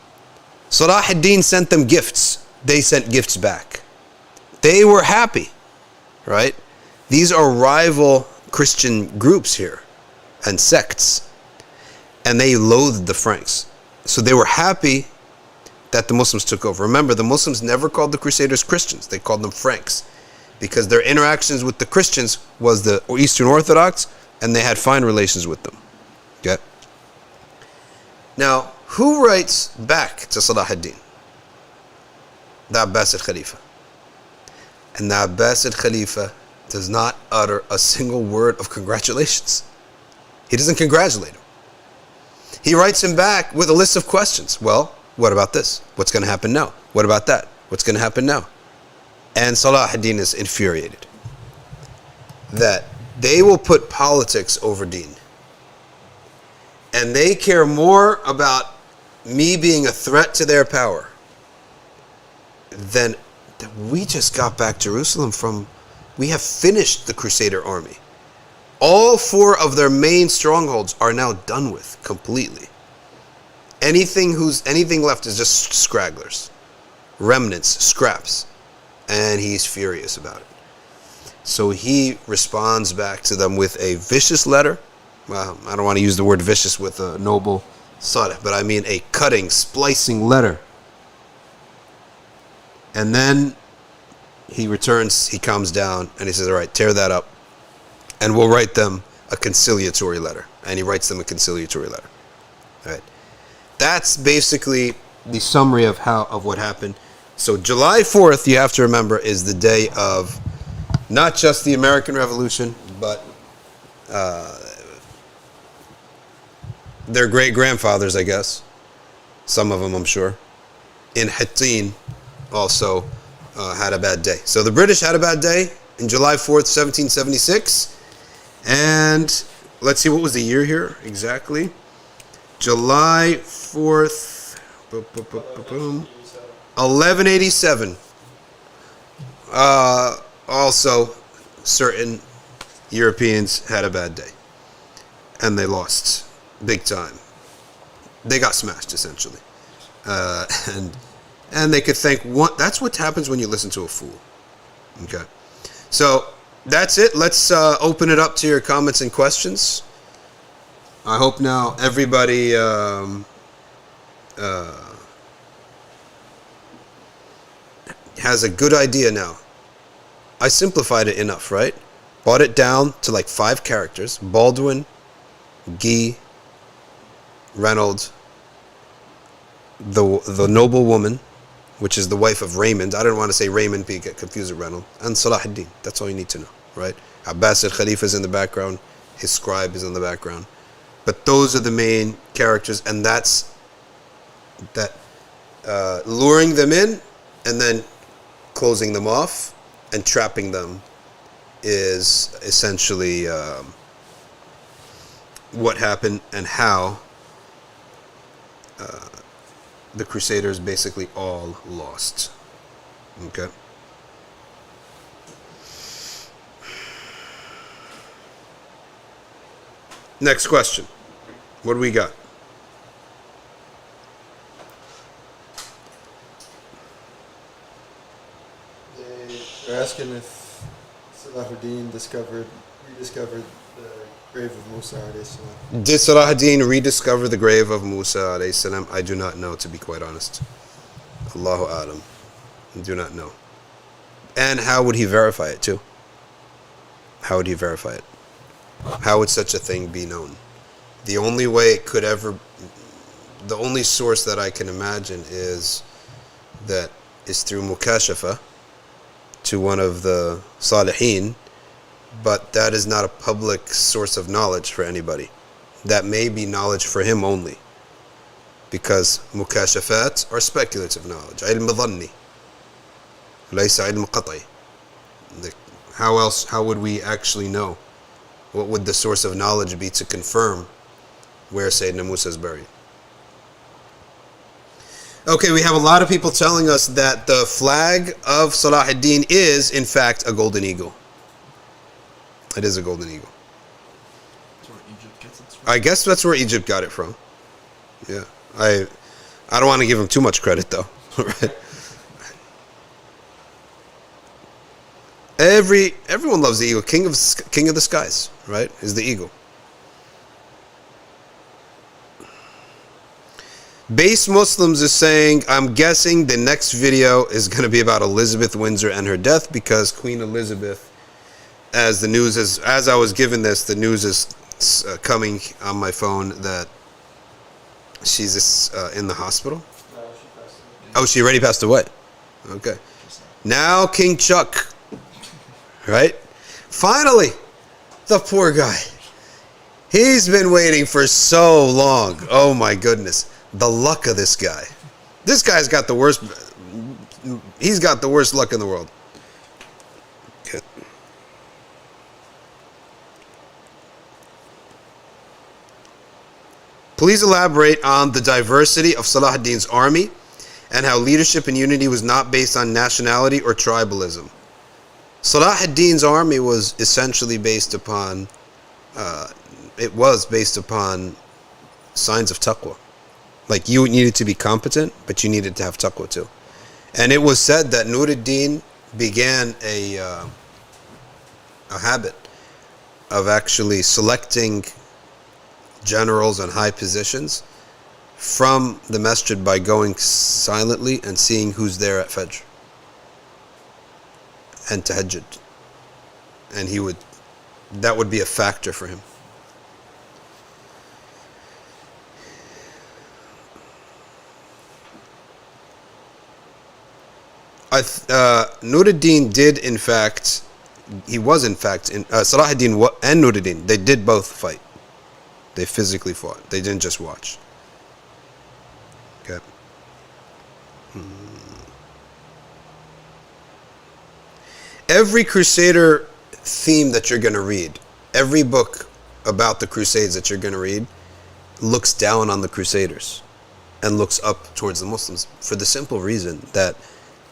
Salahuddin sent them gifts. They sent gifts back. They were happy, right? These are rival Christian groups here and sects. And they loathed the Franks. So they were happy that the Muslims took over. Remember, the Muslims never called the Crusaders Christians. They called them Franks, because their interactions with the Christians was the Eastern Orthodox, and they had fine relations with them. Okay? Now, who writes back to Salahuddin? The Abbasid Khalifa. And the Abbasid Khalifa does not utter a single word of congratulations. He doesn't congratulate him. He writes him back with a list of questions. Well, what about this? What's going to happen now? What about that? What's going to happen now? And Salahuddin is infuriated that they will put politics over deen. And they care more about me being a threat to their power than that we just got back Jerusalem we have finished the Crusader army. All 4 of their main strongholds are now done with completely. Anything left is just scragglers, remnants, scraps. And he's furious about it. So he responds back to them with a vicious letter. Well, I don't want to use the word vicious with a noble Salih, but I mean a cutting, splicing letter. And then he returns, he calms down, and he says, all right, tear that up, and we'll write them a conciliatory letter. And he writes them a conciliatory letter. All right. That's basically the summary of what happened. So July 4th, you have to remember, is the day of not just the American Revolution, but their great-grandfathers, I guess. Some of them, I'm sure. In Hattin also had a bad day. So the British had a bad day in July 4th, 1776. And let's see, what was the year here exactly? July 4th, 1187. Also, certain Europeans had a bad day. And they lost big time. They got smashed, essentially. And they could think, that's what happens when you listen to a fool. Okay. So, that's it. Let's open it up to your comments and questions. I hope now everybody has a good idea now. I simplified it enough, right? Brought it down to like 5 characters. Baldwin, Guy, Reynolds, the noble woman, which is the wife of Raymond. I don't want to say Raymond, but you get confused with Reynolds. And Salahuddin. That's all you need to know, right? Abbasid Khalifa is in the background. His scribe is in the background. But those are the main characters, and that's that luring them in and then closing them off and trapping them is essentially what happened and how the Crusaders basically all lost. Okay. Next question. What do we got? They're asking if Salahuddin rediscovered the grave of Musa AS. Did Salahuddin rediscover the grave of Musa AS? I do not know, to be quite honest. Allahu A'lam. I do not know. And how would he verify it too? How would he verify it? How would such a thing be known? The only way it could ever, the only source that I can imagine is through Mukashafa to one of the Salihin, but that is not a public source of knowledge for anybody. That may be knowledge for him only, because Mukashafat are speculative knowledge. Ilm dhanni, laysa ilm qat'i. How would we actually know? What would the source of knowledge be to confirm where Sayyidina Musa is buried? Okay, we have a lot of people telling us that the flag of Salahuddin is, in fact, a golden eagle. It is a golden eagle. That's where Egypt gets its I guess that's where Egypt got it from. Yeah. I don't want to give him too much credit, though. Right? Everyone loves the eagle. King of the skies, right? Is the eagle. Base Muslims is saying, I'm guessing the next video is going to be about Elizabeth Windsor and her death, because Queen Elizabeth, as the news is, as I was given this, the news is coming on my phone that she's in the hospital. No, she passed away. Oh, she already passed away. Okay. Now King Chuck. Right? Finally, the poor guy. He's been waiting for so long. Oh my goodness. The luck of this guy. This guy's got the worst. He's got the worst luck in the world. Okay. Please elaborate on the diversity of Salahuddin's army and how leadership and unity was not based on nationality or tribalism. Salahuddin's army was essentially based upon, signs of taqwa. Like, you needed to be competent, but you needed to have taqwa too. And it was said that Nuruddin began a habit of actually selecting generals and high positions from the masjid by going silently and seeing who's there at Fajr and Tahajjud. And that would be a factor for him. Nuruddin did in fact, Salahuddin and Nuruddin, they did both fight. They physically fought. They didn't just watch. Okay. Every Crusader theme that you're going to read, every book about the Crusades that you're going to read, looks down on the Crusaders and looks up towards the Muslims for the simple reason that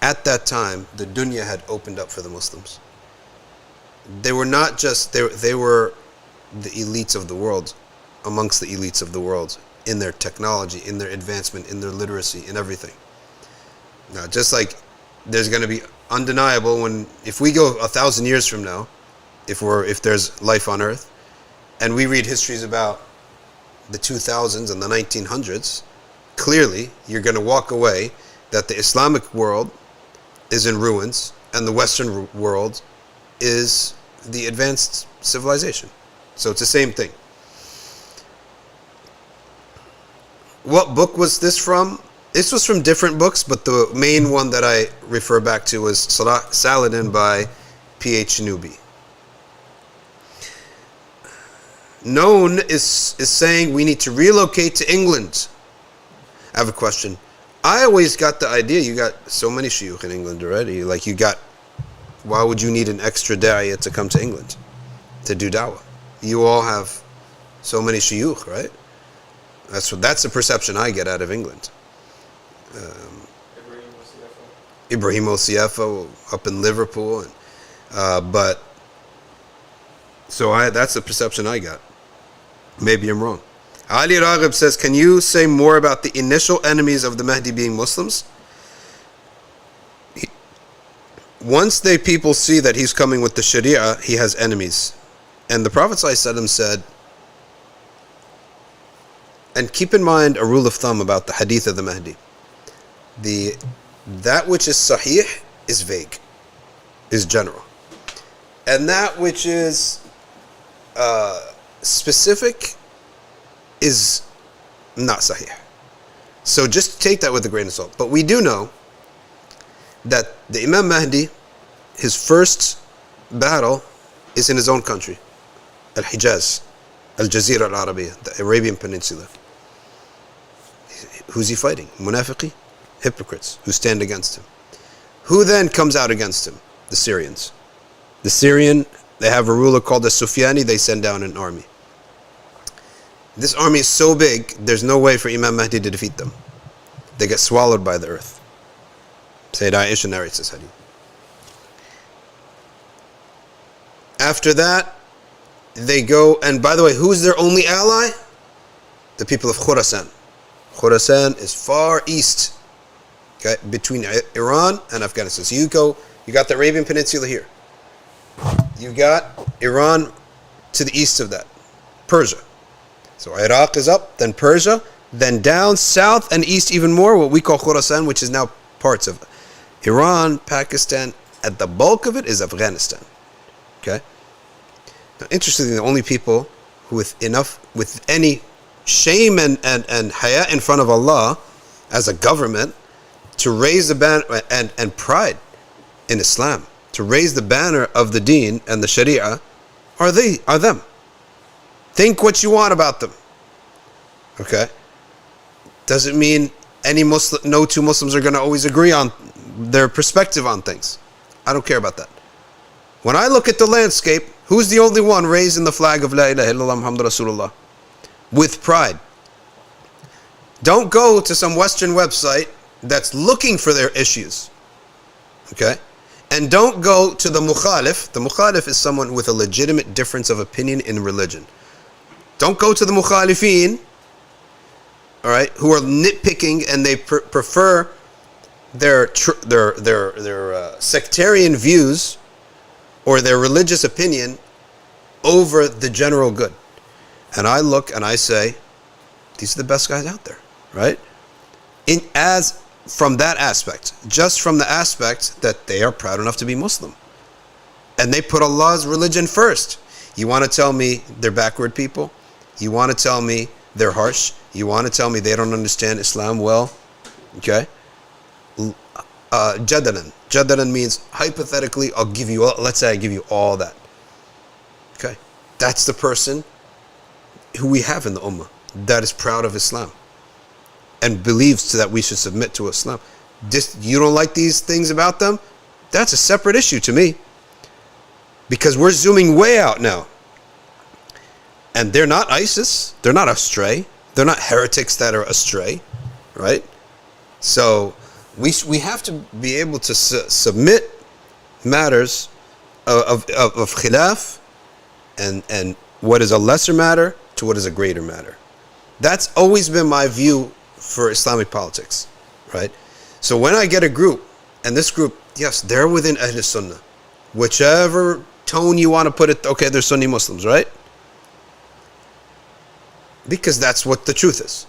at that time the dunya had opened up for the Muslims. They were not just, they were the elites of the world, amongst the elites of the world, in their technology, in their advancement, in their literacy, in everything. Now, just like there's going to be undeniable if we go 1,000 years from now, if there's life on Earth, and we read histories about the 2000s and the 1900s, clearly you're going to walk away that the Islamic world is in ruins and the Western world is the advanced civilization. So it's the same thing. What book was this from? This was from different books, but the main one that I refer back to was Salahuddin by P.H. Newby. Known is saying we need to relocate to England. I have a question. I always got the idea, you got so many shuyukh in England already, why would you need an extra da'iyah to come to England to do da'wah? You all have so many shuyukh, right? That's the perception I get out of England. Ibrahim Osiefo up in Liverpool, that's the perception I got. Maybe I'm wrong. Ali Raghib says, can you say more about the initial enemies of the Mahdi being Muslims? Once people see that he's coming with the Sharia, he has enemies. And the Prophet ﷺ said, and keep in mind a rule of thumb about the hadith of the Mahdi. That which is sahih is vague, is general. And that which is specific is not sahih. So just take that with a grain of salt. But we do know that the Imam Mahdi, his first battle is in his own country, Al-Hijaz, Al-Jazira Al-Arabiya, the Arabian Peninsula. Who's he fighting? Munafiqi? Hypocrites who stand against him. Who then comes out against him? The Syrians. The Syrian, they have a ruler called the Sufyani, they send down an army. This army is so big, there's no way for Imam Mahdi to defeat them. They get swallowed by the earth. Sayyidah Aisha narrates this hadith. After that, they go, and by the way, who's their only ally? The people of Khurasan. Khurasan is far east, okay, between Iran and Afghanistan. So you got the Arabian Peninsula here. You got Iran to the east of that, Persia. So Iraq is up, then Persia, then down south and east even more, what we call Khurasan, which is now parts of Iran, Pakistan. At the bulk of it is Afghanistan. Okay. Now, interestingly, the only people who with any shame and haya in front of Allah as a government to raise the banner and pride in Islam, to raise the banner of the deen and the sharia are them. Think what you want about them. Okay? Doesn't mean no two Muslims are going to always agree on their perspective on things. I don't care about that. When I look at the landscape, who's the only one raising the flag of La ilaha illallah Muhammad Rasulullah with pride? Don't go to some Western website that's looking for their issues. Okay? And don't go to the mukhalif. The mukhalif is someone with a legitimate difference of opinion in religion. Don't go to the mukhalifin, all right, who are nitpicking and they prefer their sectarian views or their religious opinion over the general good. And I look and I say, these are the best guys out there, right? From that aspect, just from the aspect that they are proud enough to be Muslim. And they put Allah's religion first. You want to tell me they're backward people? You want to tell me they're harsh? You want to tell me they don't understand Islam well? Okay? Jadalan. Jadalan means hypothetically, I'll give you, let's say I give you all that. Okay? That's the person who we have in the Ummah that is proud of Islam and believes that we should submit to Islam. You don't like these things about them? That's a separate issue to me. Because we're zooming way out now. And they're not ISIS. They're not astray. They're not heretics that are astray. Right? So we have to be able to submit matters of khilaf and what is a lesser matter to what is a greater matter. That's always been my view for Islamic politics. Right? So when I get a group, and this group, yes, they're within Ahl Sunnah. Whichever tone you want to put it, okay, they're Sunni Muslims, right? Because that's what the truth is.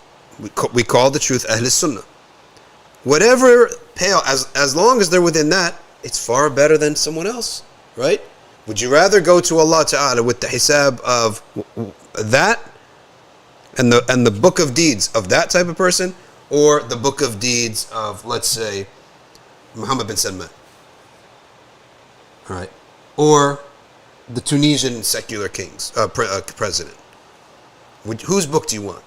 We call the truth Ahl Sunnah. Whatever pale, as long as they're within that, it's far better than someone else, right? Would you rather go to Allah Ta'ala with the hisab of that and the book of deeds of that type of person, or the book of deeds of, let's say, Muhammad bin Salman? All right. Or the Tunisian secular president. Whose book do you want?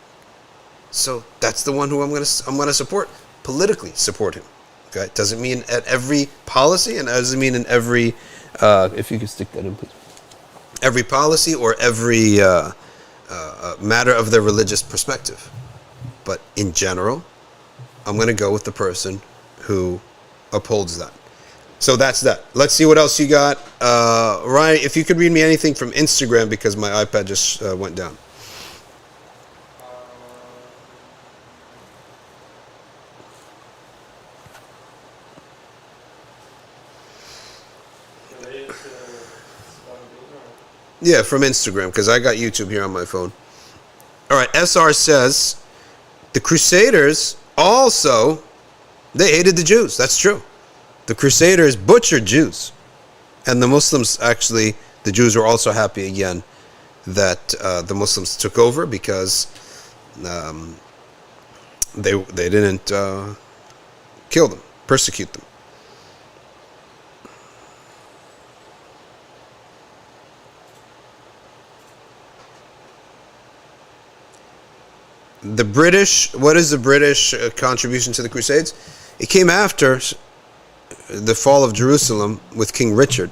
So that's the one who I'm gonna support. Politically support him. Okay, it doesn't mean at every policy, and it doesn't mean in every. If you could stick that in, please. Every policy or every matter of their religious perspective, but in general, I'm gonna go with the person who upholds that. So that's that. Let's see what else you got. Ryan, if you could read me anything from Instagram, because my iPad just went down. Yeah, from Instagram, because I got YouTube here on my phone. All right, SR says, the Crusaders also, they hated the Jews. That's true. The Crusaders butchered Jews. And the Muslims, actually, the Jews were also happy again that the Muslims took over, because they didn't kill them, persecute them. The British, what is the British contribution to the Crusades? It came after the fall of Jerusalem with King Richard,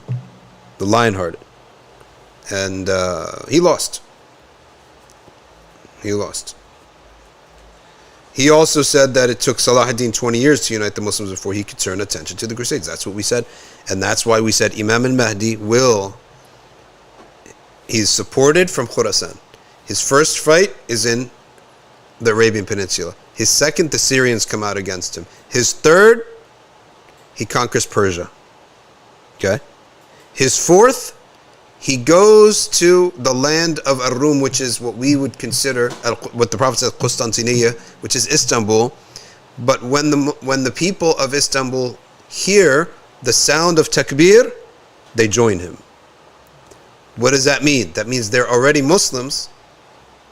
the Lionhearted. And he lost. He lost. He also said that it took Salahuddin 20 years to unite the Muslims before he could turn attention to the Crusades. That's what we said. And that's why we said Imam al-Mahdi he's supported from Khurasan. His first fight is in the Arabian Peninsula. His second, the Syrians come out against him. His third, he conquers Persia. Okay? His fourth, he goes to the land of Ar-Rum, which is what we would consider, what the Prophet says, Constantinople, which is Istanbul. But when the people of Istanbul hear the sound of takbir, they join him. What does that mean? That means they're already Muslims,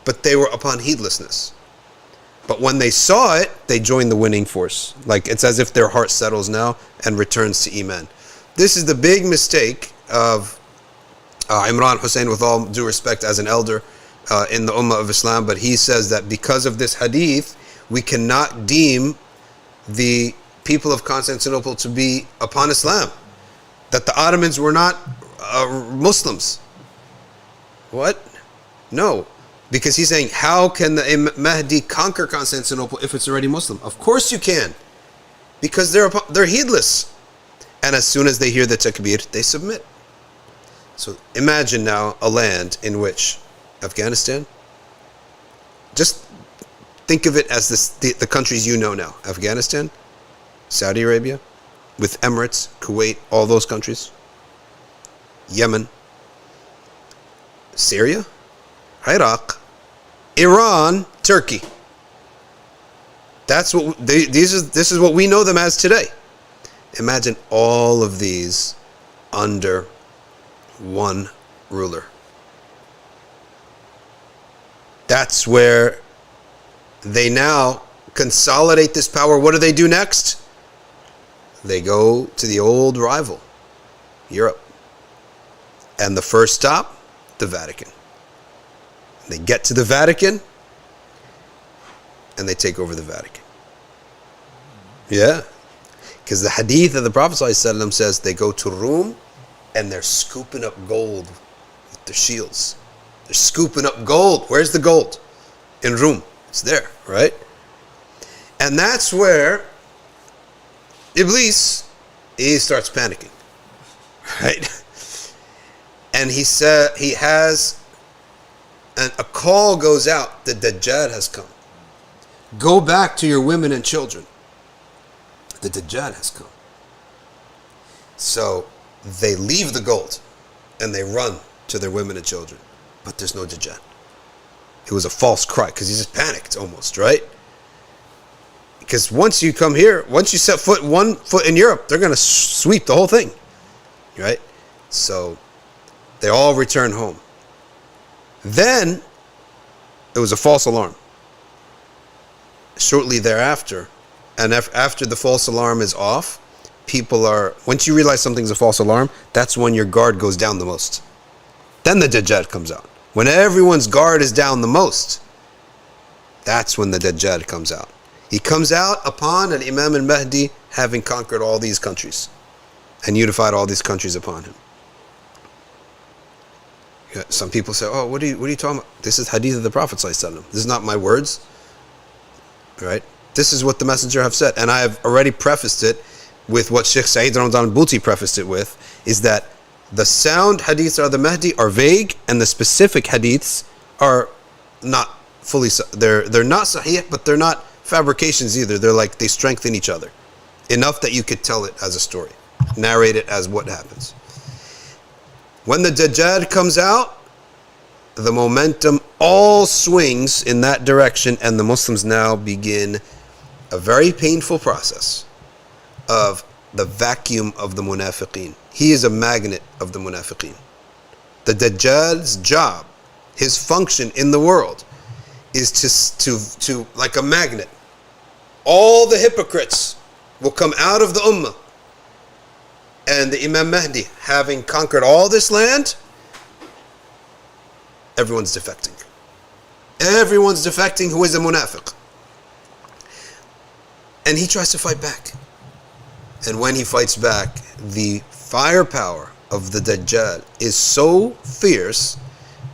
but they were upon heedlessness. But when they saw it, they joined the winning force. Like, it's as if their heart settles now and returns to Iman. This is the big mistake of Imran Hussein, with all due respect, as an elder in the Ummah of Islam. But he says that because of this hadith, we cannot deem the people of Constantinople to be upon Islam. That the Ottomans were not Muslims. What? No. Because he's saying, how can the Mahdi conquer Constantinople if it's already Muslim? Of course you can. Because they're heedless. And as soon as they hear the takbir, they submit. So imagine now a land in which Afghanistan, just think of it as the countries you know now. Afghanistan, Saudi Arabia, with Emirates, Kuwait, all those countries. Yemen, Syria, Iraq, Iran, Turkey. That's what this is what we know them as today. Imagine all of these under one ruler. That's where they now consolidate this power. What do they do next? They go to the old rival, Europe. And the first stop, the Vatican. They get to the Vatican and they take over the Vatican. Yeah. Because the hadith of the Prophet ﷺ says they go to Rome and they're scooping up gold with their shields. They're scooping up gold. Where's the gold? In Rome. It's there, right? And that's where Iblis, he starts panicking, right? And he said, he has, and a call goes out, the Dajjal has come. Go back to your women and children. The Dajjal has come. So they leave the gold and they run to their women and children. But there's no Dajjal. It was a false cry because he just panicked almost, right? Because once you come here, once you set one foot in Europe, they're going to sweep the whole thing, right? So they all return home. Then it was a false alarm. Shortly thereafter, and after the false alarm is off, people are, once you realize something's a false alarm, that's when your guard goes down the most. Then the Dajjal comes out. When everyone's guard is down the most, that's when the Dajjal comes out. He comes out upon an Imam al-Mahdi having conquered all these countries and unified all these countries upon him. Yeah, some people say, oh, what are you talking about? This is hadith of the Prophet ﷺ. This is not my words. Right? This is what the Messenger have said. And I have already prefaced it with what Sheikh Saeed Ramadan al-Buti prefaced it with, is that the sound hadiths of the Mahdi are vague and the specific hadiths are not fully, they're not sahih, but they're not fabrications either. They're like, they strengthen each other enough that you could tell it as a story, narrate it as what happens. When the Dajjal comes out, the momentum all swings in that direction, and the Muslims now begin a very painful process of the vacuum of the munafiqeen. He is a magnet of the munafiqeen. The Dajjal's job, his function in the world, is to like a magnet. All the hypocrites will come out of the ummah, and the Imam Mahdi, having conquered all this land, everyone's defecting. Everyone's defecting who is a munafiq. And he tries to fight back. And when he fights back, the firepower of the Dajjal is so fierce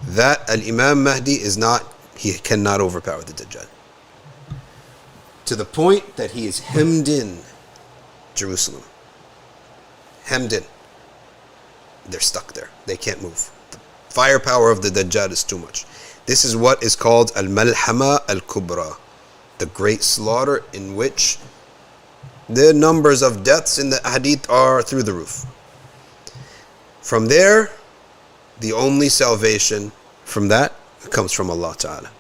that Al-Imam Mahdi he cannot overpower the Dajjal. To the point that he is hemmed in Jerusalem. Hemmed in. They're stuck there. They can't move. The firepower of the Dajjal is too much. This is what is called Al-Malhama Al-Kubra, the great slaughter in which the numbers of deaths in the hadith are through the roof. From there, the only salvation from that comes from Allah Ta'ala.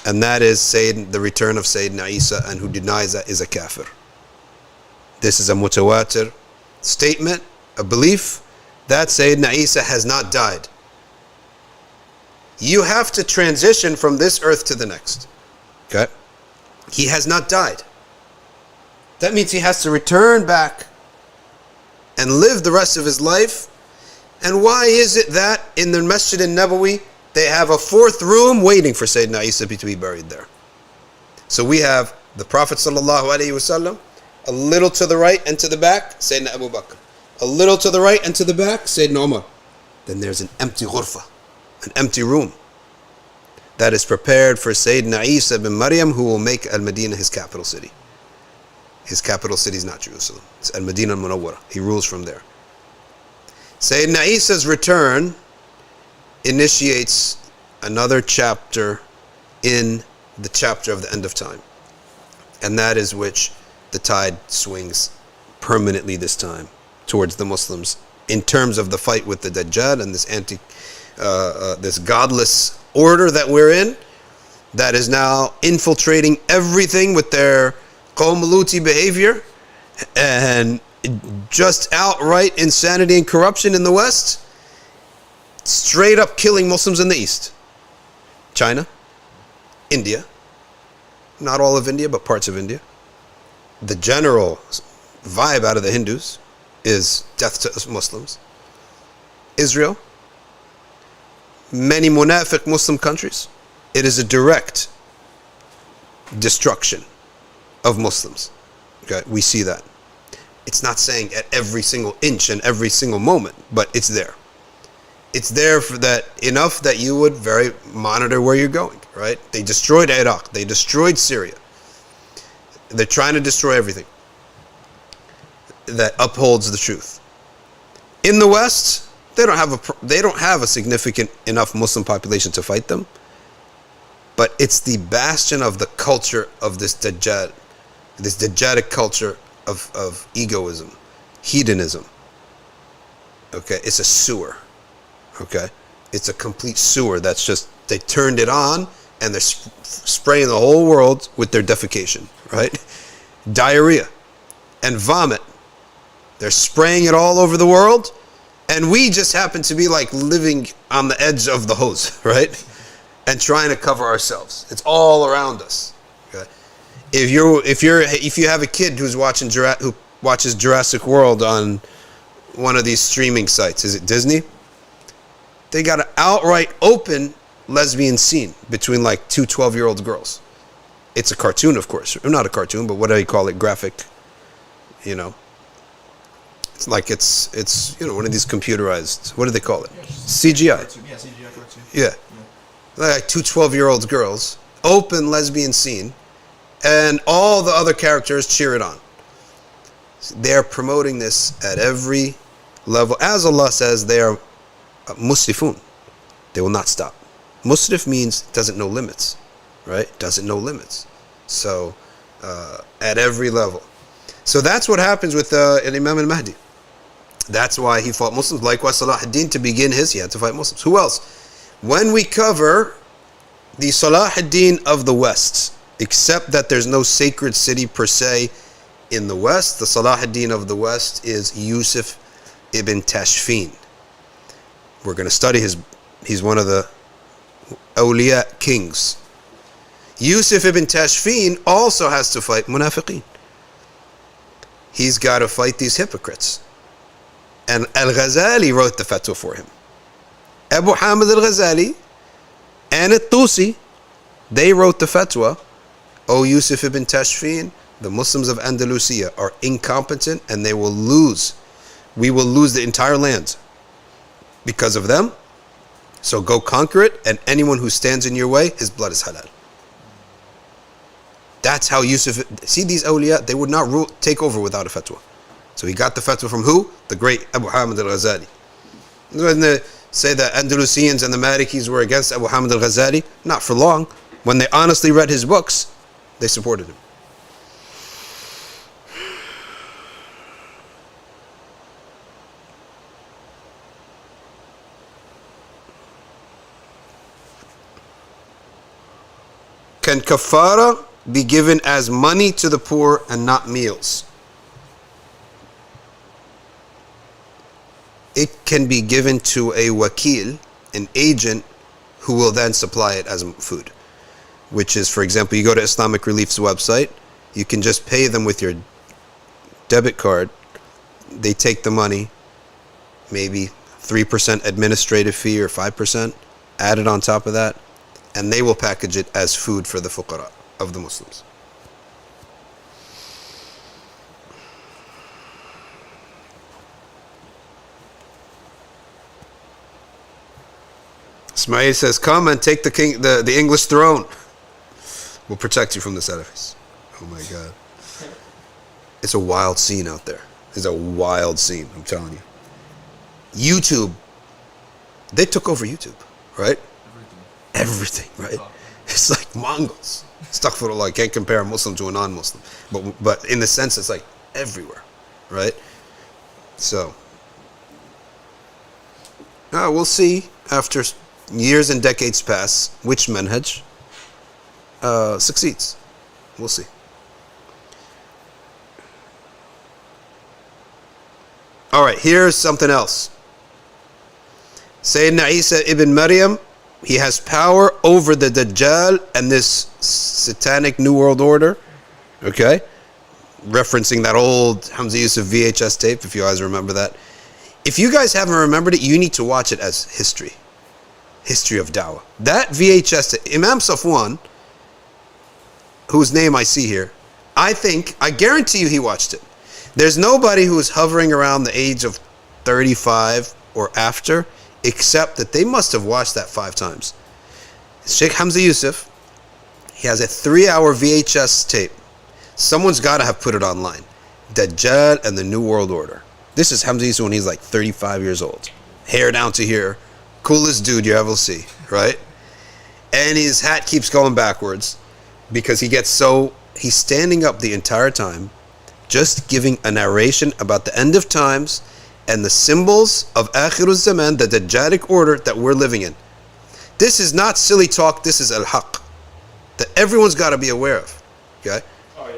And that is the return of Sayyidina Isa, and who denies that is a kafir. This is a mutawatir statement, a belief that Sayyidina Isa has not died. You have to transition from this earth to the next. Okay? He has not died. That means he has to return back and live the rest of his life. And why is it that in the Masjid al-Nabawi they have a fourth room waiting for Sayyidina Isa to be buried there? So we have the Prophet ﷺ, a little to the right and to the back, Sayyidina Abu Bakr. A little to the right and to the back, Sayyidina Umar. Then there's an empty ghurfa, an empty room that is prepared for Sayyidina Isa bin Maryam, who will make Al-Madinah his capital city. His capital city is not Jerusalem. It's Al-Madinah al-Munawwara. He rules from there. Sayyidina Isa's return initiates another chapter in the chapter of the end of time. And that is which the tide swings permanently this time towards the Muslims in terms of the fight with the Dajjal and this godless order that we're in, that is now infiltrating everything with their qawm luti behavior and just outright insanity and corruption in the West, straight up killing Muslims in the East. China, India, not all of India, but parts of India. The general vibe out of the Hindus is death to Muslims. Israel, many munafiq Muslim countries, it is a direct destruction of Muslims. Okay, we see that. It's not saying at every single inch and every single moment, but it's there. It's there for that enough that you would very monitor where you're going, right? They destroyed Iraq. They destroyed Syria. They're trying to destroy everything that upholds the truth. In the West, they don't have a significant enough Muslim population to fight them. But it's the bastion of the culture of this Dajjal, this Dajjalic culture of egoism, hedonism. Okay, it's a sewer. Okay, it's a complete sewer that's just, they turned it on and they're spraying the whole world with their defecation, right? Diarrhea and vomit. They're spraying it all over the world, and we just happen to be like living on the edge of the hose, right? And trying to cover ourselves. It's all around us. Okay? If you have a kid who watches Jurassic World on one of these streaming sites, is it Disney? They got an outright open lesbian scene between like two 12-year-old girls. It's a cartoon, of course. Or not a cartoon, but what do you call it? Graphic. You know. It's like it's one of these computerized. What do they call it? Yeah, CGI. Cartoon. Yeah, CGI cartoon. Yeah. Like two 12-year-old girls, open lesbian scene, and all the other characters cheer it on. They're promoting this at every level. As Allah says, they are musrifun. They will not stop. Musrif means doesn't know limits, right? Doesn't know limits. So at every level. So that's what happens with Imam al-Mahdi. That's why he fought Muslims. Likewise, Salahuddin, to begin he had to fight Muslims. Who else? When we cover the Salahuddin of the West, except that there's no sacred city per se in the West, the Salahuddin of the West is Yusuf ibn Tashfin. We're going to study he's one of the awliya kings. Yusuf ibn Tashfin also has to fight munafiqeen. He's got to fight these hypocrites. And Al-Ghazali wrote the fatwa for him. Abu Hamid al-Ghazali and al-Tusi, they wrote the fatwa, O Yusuf ibn Tashfin, the Muslims of Andalusia are incompetent and they will lose. We will lose the entire land because of them. So go conquer it, and anyone who stands in your way, his blood is halal. That's how Yusuf, see these awliya, they would not take over without a fatwa. So he got the fatwa from who? The great Abu Hamid al-Ghazali. When they say that Andalusians and the Malikis were against Abu Hamid al-Ghazali, not for long. When they honestly read his books, they supported him. Can Kaffara be given as money to the poor and not meals? It can be given to a wakil, an agent, who will then supply it as food. Which is, for example, you go to Islamic Relief's website, you can just pay them with your debit card. They take the money, maybe 3% administrative fee or 5%, add it on top of that, and they will package it as food for the fuqara of the Muslims. Ismail says, come and take the English throne. We'll protect you from the Salafis. Oh my God. It's a wild scene out there. It's a wild scene, I'm telling you. YouTube, they took over YouTube, right? Everything, right? It's like Mongols. Astaghfirullah, I can't compare a Muslim to a non-Muslim. But in the sense, it's like everywhere, right? So, We'll see after years and decades pass which manhaj succeeds. We'll see. All right, here's something else. Sayyidina Isa ibn Maryam, he has power over the Dajjal and this satanic New World Order. Okay? Referencing that old Hamza Yusuf VHS tape, if you guys remember that. If you guys haven't remembered it, you need to watch it as history. History of Dawah. That VHS tape, Imam Safwan, whose name I see here, I guarantee you he watched it. There's nobody who is hovering around the age of 35 or after, except that they must have watched that 5 times. Sheikh Hamza Yusuf, he has a 3-hour VHS tape. Someone's got to have put it online. Dajjal and the New World Order. This is Hamza Yusuf when he's like 35 years old. Hair down to here. Coolest dude you ever see, right? And his hat keeps going backwards because he's standing up the entire time, just giving a narration about the end of times and the symbols of Akhirul Zaman, the Dajjalic order that we're living in. This is not silly talk, this is al-haq that everyone's got to be aware of. Okay? Oh yeah,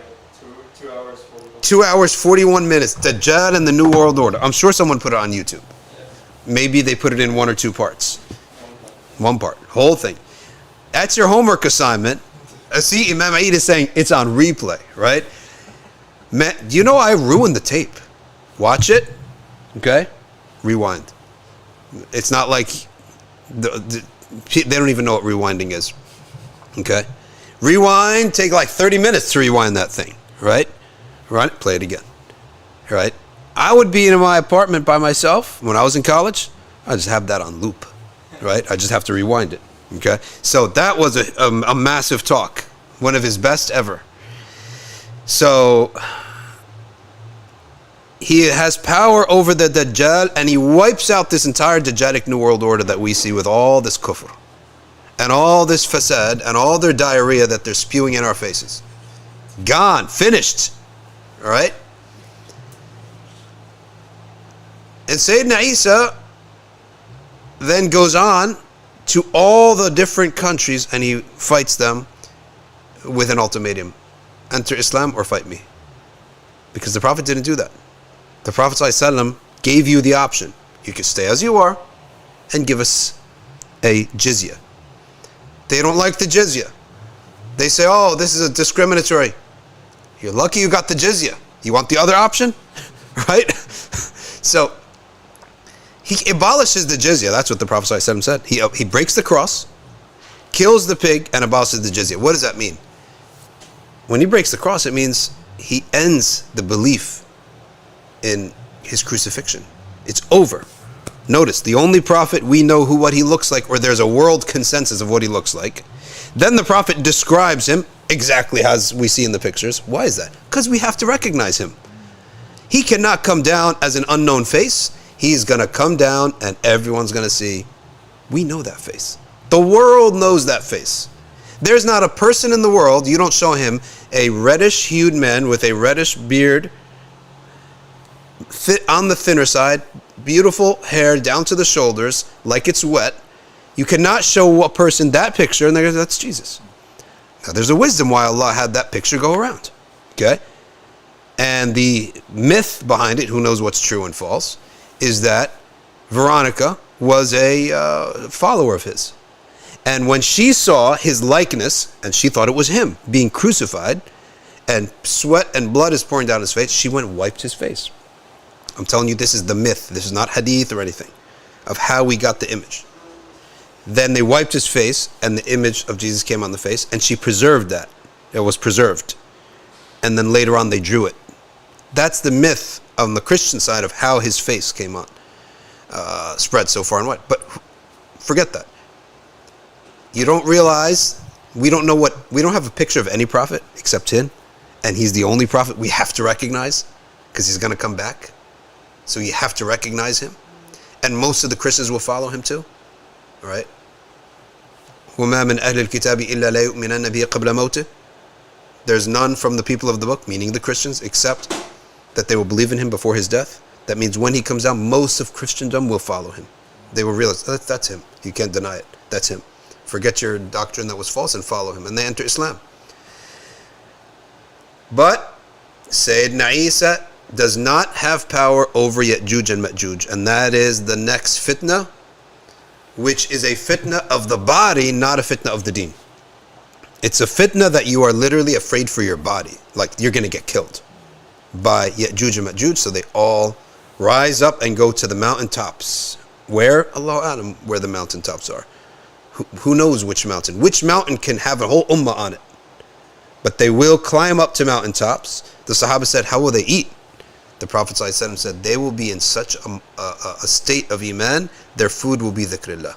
2 hours 41. 2 hours 41 minutes, Dajjal and the New World Order. I'm sure someone put it on YouTube. Maybe they put it in 1 or 2 parts. One part, whole thing. That's your homework assignment. See, Imam Eid is saying it's on replay, right? Man, do you know I ruined the tape? Watch it, okay? Rewind. It's not like they don't even know what rewinding is, okay? Rewind, take like 30 minutes to rewind that thing, right? Right? Play it again, right? I would be in my apartment by myself when I was in college. I just have that on loop, right? I just have to rewind it, okay? So that was a massive talk, one of his best ever. So he has power over the Dajjal and he wipes out this entire Dajjalic New World Order that we see with all this kufr and all this fasad and all their diarrhea that they're spewing in our faces. Gone, finished, all right? And Sayyidina Isa then goes on to all the different countries and he fights them with an ultimatum. Enter Islam or fight me. Because the Prophet didn't do that. The Prophet ﷺ gave you the option. You can stay as you are and give us a jizya. They don't like the jizya. They say, oh, this is a discriminatory. You're lucky you got the jizya. You want the other option? Right? So, he abolishes the jizya. That's what the Prophet ﷺ said. He breaks the cross, kills the pig, and abolishes the jizya. What does that mean? When he breaks the cross, it means he ends the belief in his crucifixion. It's over. Notice, the only prophet we know what he looks like, or there's a world consensus of what he looks like. Then the Prophet describes him exactly as we see in the pictures. Why is that? Because we have to recognize him. He cannot come down as an unknown face. He's going to come down and everyone's going to see, we know that face. The world knows that face. There's not a person in the world, you don't show him a reddish-hued man with a reddish beard, on the thinner side, beautiful hair down to the shoulders, like it's wet. You cannot show a person that picture and they go, that's Jesus. Now there's a wisdom why Allah had that picture go around. Okay? And the myth behind it, who knows what's true and false, is that Veronica was a follower of his. And when she saw his likeness, and she thought it was him being crucified, and sweat and blood is pouring down his face, she went and wiped his face. I'm telling you, this is the myth. This is not hadith or anything of how we got the image. Then they wiped his face, and the image of Jesus came on the face, and she preserved that. It was preserved. And then later on, they drew it. That's the myth on the Christian side of how his face came on, spread so far and wide. But forget that. You don't realize, we don't have a picture of any prophet except him, and he's the only prophet we have to recognize because he's going to come back. So you have to recognize him. And most of the Christians will follow him too. All right? وَمَا مِنْ أَهْلِ الْكِتَابِ إِلَّا لَا يُؤْمِنَنَّ بِهِ قَبْلَ مَوْتِهِ. There's none from the people of the book, meaning the Christians, except that they will believe in him before his death. That means when he comes down, most of Christendom will follow him. They will realize, that's him. You can't deny it. That's him. Forget your doctrine that was false and follow him. And they enter Islam. But Sayyidina Isa does not have power over Ya'juj and Ma'juj. And that is the next fitna, which is a fitna of the body, not a fitna of the deen. It's a fitna that you are literally afraid for your body. Like you're going to get killed by Ya'juj and Ma'juj. So they all rise up and go to the mountaintops. Where? Allahu A'lam, where the mountaintops are. Who knows which mountain? Which mountain can have a whole ummah on it? But they will climb up to mountaintops. The Sahaba said, how will they eat? The Prophet ﷺ said, they will be in such a state of iman, their food will be dhikrillah.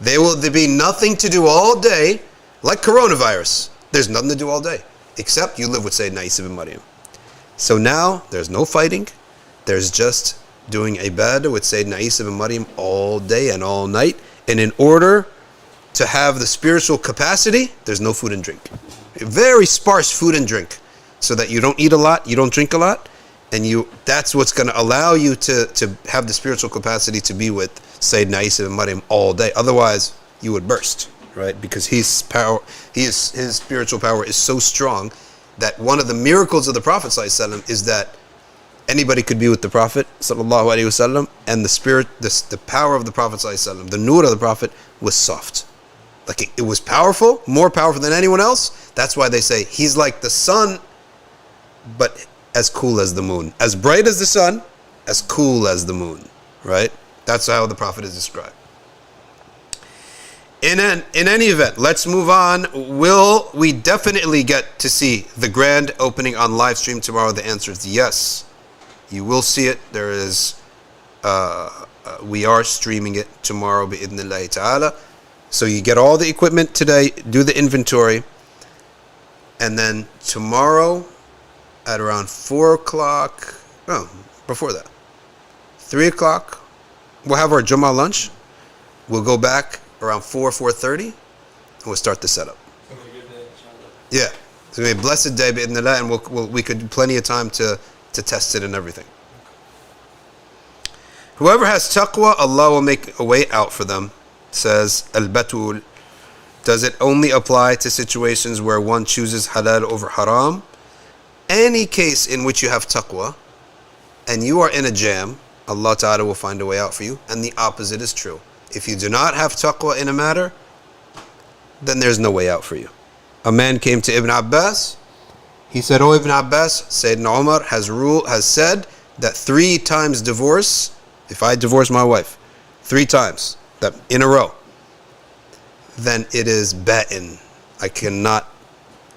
There will be nothing to do all day, like coronavirus. There's nothing to do all day, except you live with Sayyidina Isa bin Maryam. So now, there's no fighting. There's just doing ibadah with Sayyidina Isa bin Maryam all day and all night. And in order to have the spiritual capacity, there's no food and drink. Very sparse food and drink, so that you don't eat a lot, you don't drink a lot, and that's what's going to allow you to have the spiritual capacity to be with Sayyidina Isa bin Maryam all day. Otherwise, you would burst, right? Because his spiritual power is so strong that one of the miracles of the Prophet ﷺ is that anybody could be with the Prophet ﷺ, and the power of the Prophet ﷺ, the nur of the Prophet was soft. Like it was powerful, more powerful than anyone else. That's why they say he's like the sun, but as cool as the moon. As bright as the sun, as cool as the moon. Right? That's how the Prophet is described. In any event, let's move on. Will we definitely get to see the grand opening on live stream tomorrow? The answer is yes. You will see it. There is, we are streaming it tomorrow, bi'idhnillahi ta'ala. So you get all the equipment today, do the inventory, and then tomorrow at around 4 o'clock, no, before that, 3 o'clock, we'll have our Jummah lunch. We'll go back around 4:30, and we'll start the setup. Yeah, it's going to be a blessed day, bi'idhnillah, and we could do plenty of time to test it and everything. Whoever has taqwa, Allah will make a way out for them. Says Al-Batul. Does it only apply to situations where one chooses halal over haram? Any case in which you have taqwa and you are in a jam, Allah Ta'ala will find a way out for you, and the opposite is true. If you do not have taqwa in a matter, then there's no way out for you. A man came to Ibn Abbas. He said, "Oh Ibn Abbas, Sayyidina Umar has said that 3 times divorce, if I divorce my wife 3 times, that in a row, then it is ba'in. I cannot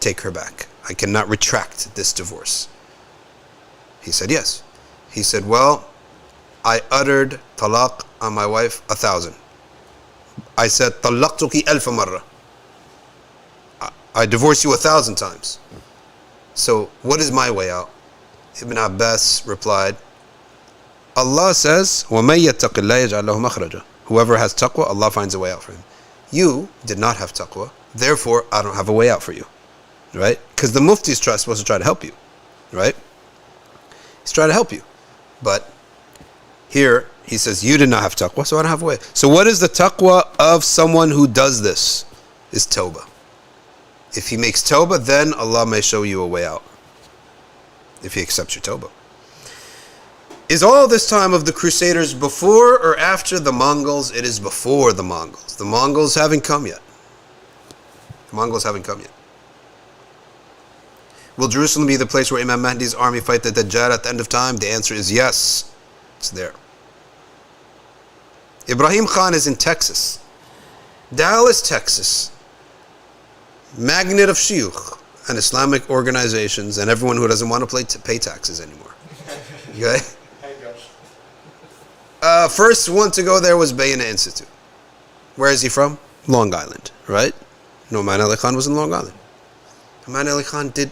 take her back. I cannot retract this divorce." He said, yes. He said, well, I uttered talaq on my wife 1,000. I said, talaqtuki alfa marra. I divorce you 1,000 times. So what is my way out? Ibn Abbas replied, Allah says, وَمَن يَتَّقِ اللَّهَ يَجْعَلْ لَهُ مَخْرَجًا. Whoever has taqwa, Allah finds a way out for him. You did not have taqwa, therefore I don't have a way out for you. Right? Because the mufti is supposed to try to help you. Right? He's trying to help you. But here he says, you did not have taqwa, so I don't have a way. So what is the taqwa of someone who does this? Is tawbah. If he makes tawbah, then Allah may show you a way out. If he accepts your tawbah. Is all this time of the Crusaders before or after the Mongols? It is before the Mongols. The Mongols haven't come yet. The Mongols haven't come yet. Will Jerusalem be the place where Imam Mahdi's army fight the Dajjal at the end of time? The answer is yes. It's there. Ibrahim Khan is in Texas. Dallas, Texas. Magnet of Shuyukh and Islamic organizations and everyone who doesn't want to pay taxes anymore. Okay? First one to go there was Bayna Institute. Where is he from? Long Island, right? Nouman Ali Khan was in Long Island. Nouman Ali Khan did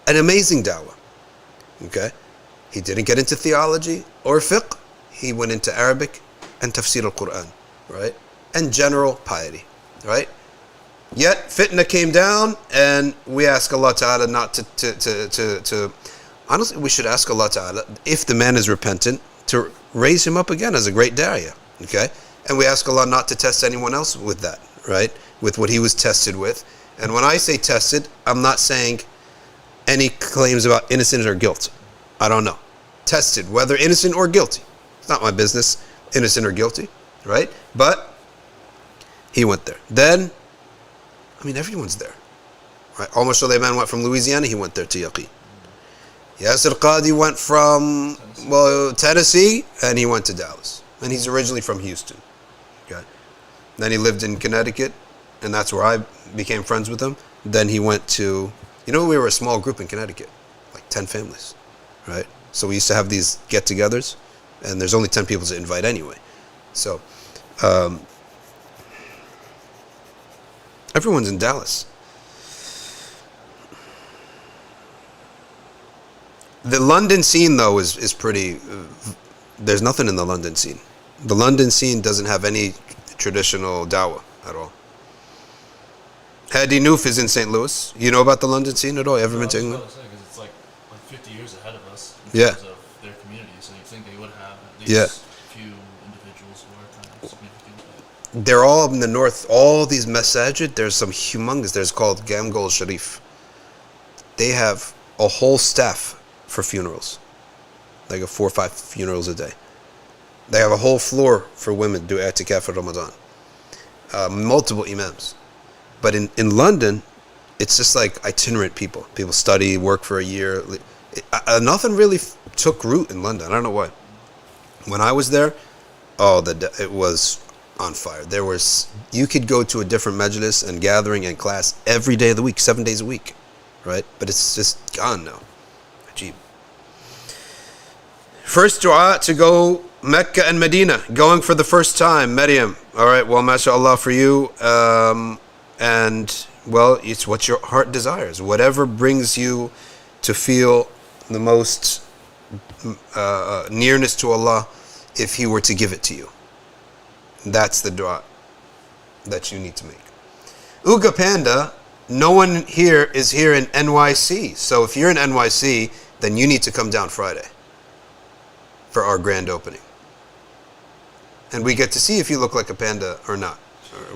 an amazing dawah. Okay? He didn't get into theology or fiqh. He went into Arabic and tafsir al-Quran, right? And general piety, right? Yet fitna came down, and we ask Allah Ta'ala not to honestly, we should ask Allah Ta'ala, if the man is repentant, to raise him up again as a great da'iyah. Okay? And we ask Allah not to test anyone else with that, right? With what he was tested with. And when I say tested, I'm not saying any claims about innocence or guilt. I don't know. Tested, whether innocent or guilty. It's not my business, innocent or guilty, right? But he went there. Then, I mean, everyone's there. Right? Almost Sulayman went from Louisiana, he went there to Yaqeen. Yasir Qadi went from, well, Tennessee, and he went to Dallas. And he's originally from Houston. Okay. Then he lived in Connecticut, and that's where I became friends with him. Then he went to, we were a small group in Connecticut, like 10 families, right? So we used to have these get-togethers, and there's only 10 people to invite anyway. So, everyone's in Dallas. The London scene, though, is pretty... there's nothing in the London scene. The London scene doesn't have any traditional dawah at all. Hadi Noof is in St. Louis. You know about the London scene at all? You ever been to England? Because it's like 50 years ahead of us in Yeah. terms of their community, so you think they would have at least a few individuals who are kind of significant. They're all in the north. All these masajid, there's some humongous. There's called Gamgol Sharif. They have a whole staff for funerals. Like 4 or 5 funerals a day. They have a whole floor for women to do i'tikaf for Ramadan. Multiple imams. But in London, it's just like itinerant people. People study, work for a year. Nothing really took root in London. I don't know why. When I was there, it was on fire. You could go to a different majlis and gathering and class every day of the week, 7 days a week, right? But it's just gone now. Ajib. First dua to go Mecca and Medina, going for the first time, Maryam. All right, well, mashallah for you. And, well, it's what your heart desires. Whatever brings you to feel the most nearness to Allah, if He were to give it to you. That's the dua that you need to make. Uga Panda, no one here is here in NYC. So if you're in NYC, then you need to come down Friday for our grand opening. And we get to see if you look like a panda or not.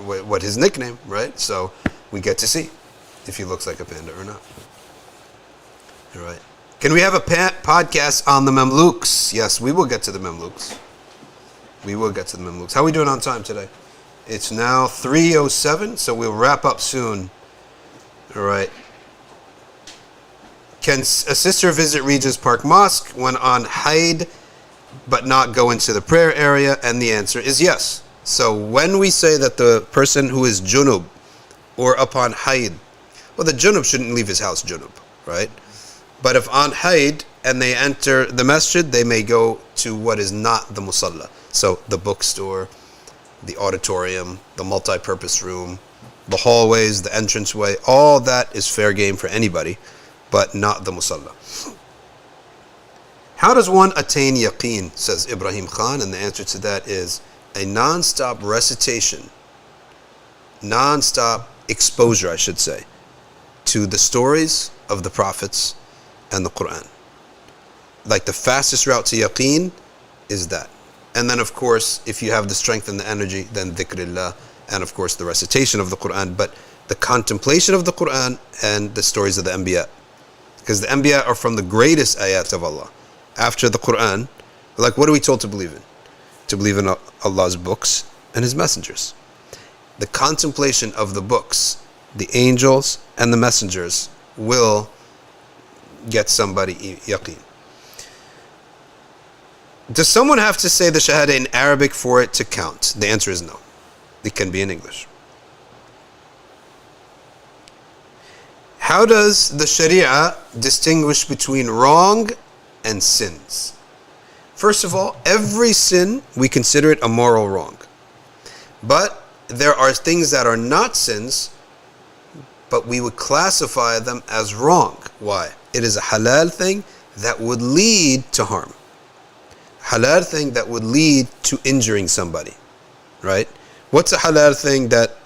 Or what his nickname, right? So we get to see if he looks like a panda or not. All right. Can we have a podcast on the Mamluks? Yes, we will get to the Mamluks. We will get to the Mamluks. How are we doing on time today? It's now 3:07, so we'll wrap up soon. All right. Can a sister visit Regent's Park Mosque when on Haid but not go into the prayer area? And the answer is yes. So when we say that the person who is junub or upon haid, well, the junub shouldn't leave his house junub, right? But if on haid and they enter the masjid, they may go to what is not the musalla. So the bookstore, the auditorium, the multi-purpose room, the hallways, the entranceway, all that is fair game for anybody, but not the musalla. How does one attain yaqeen, says Ibrahim Khan, and the answer to that is a non-stop recitation, non-stop exposure, I should say, to the stories of the prophets and the Quran. Like the fastest route to yaqeen is that. And then, of course, if you have the strength and the energy, then dhikrillah, and of course the recitation of the Quran, but the contemplation of the Quran and the stories of the NBF. Because the NBF are from the greatest ayat of Allah. After the Quran, like what are we told to believe in? To believe in Allah's books and His messengers. The contemplation of the books, the angels and the messengers will get somebody yaqeen. Does someone have to say the shahada in Arabic for it to count? The answer is no. It can be in English. How does the Sharia distinguish between wrong and sins? First of all, every sin, we consider it a moral wrong. But there are things that are not sins, but we would classify them as wrong. Why? It is a halal thing that would lead to harm. Halal thing that would lead to injuring somebody. Right? What's a halal thing that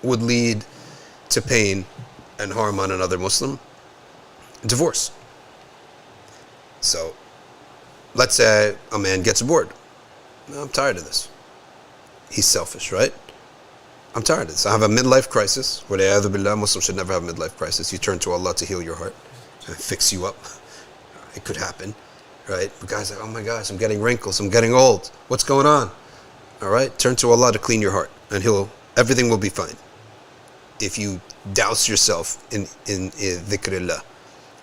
would lead to pain and harm on another Muslim? Divorce. So, let's say a man gets bored. I'm tired of this. He's selfish, right? I'm tired of this. I have a midlife crisis. Where Muslims should never have a midlife crisis. You turn to Allah to heal your heart and fix you up. It could happen, right? But guys are like, oh my gosh, I'm getting wrinkles. I'm getting old. What's going on? All right, turn to Allah to clean your heart, and everything will be fine. If you douse yourself in dhikrillah